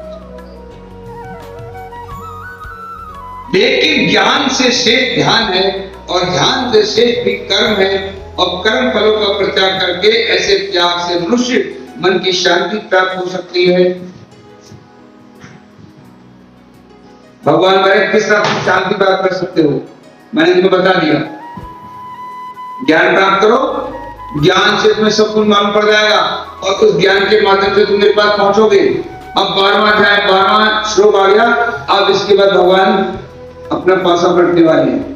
लेकिन ज्ञान से शेष ध्यान है और ध्यान से शेष भी कर्म है, और कर्म फलों का प्रत्याग करके ऐसे त्याग से मनुष्य मन की शांति प्राप्त हो सकती है। भगवान बोले किस तरह से शांति प्राप्त कर सकते हो, मैंने तुम्हें बता दिया। ज्ञान प्राप्त करो, ज्ञान से तुम्हें सब कुछ मालूम पड़ जाएगा और उस ज्ञान के माध्यम से तुम मेरे पास पहुंचोगे। अब 12वां अध्याय 12वां श्लोक आ गया। अब इसके बाद भगवान अपना पासा पलटने वाले हैं।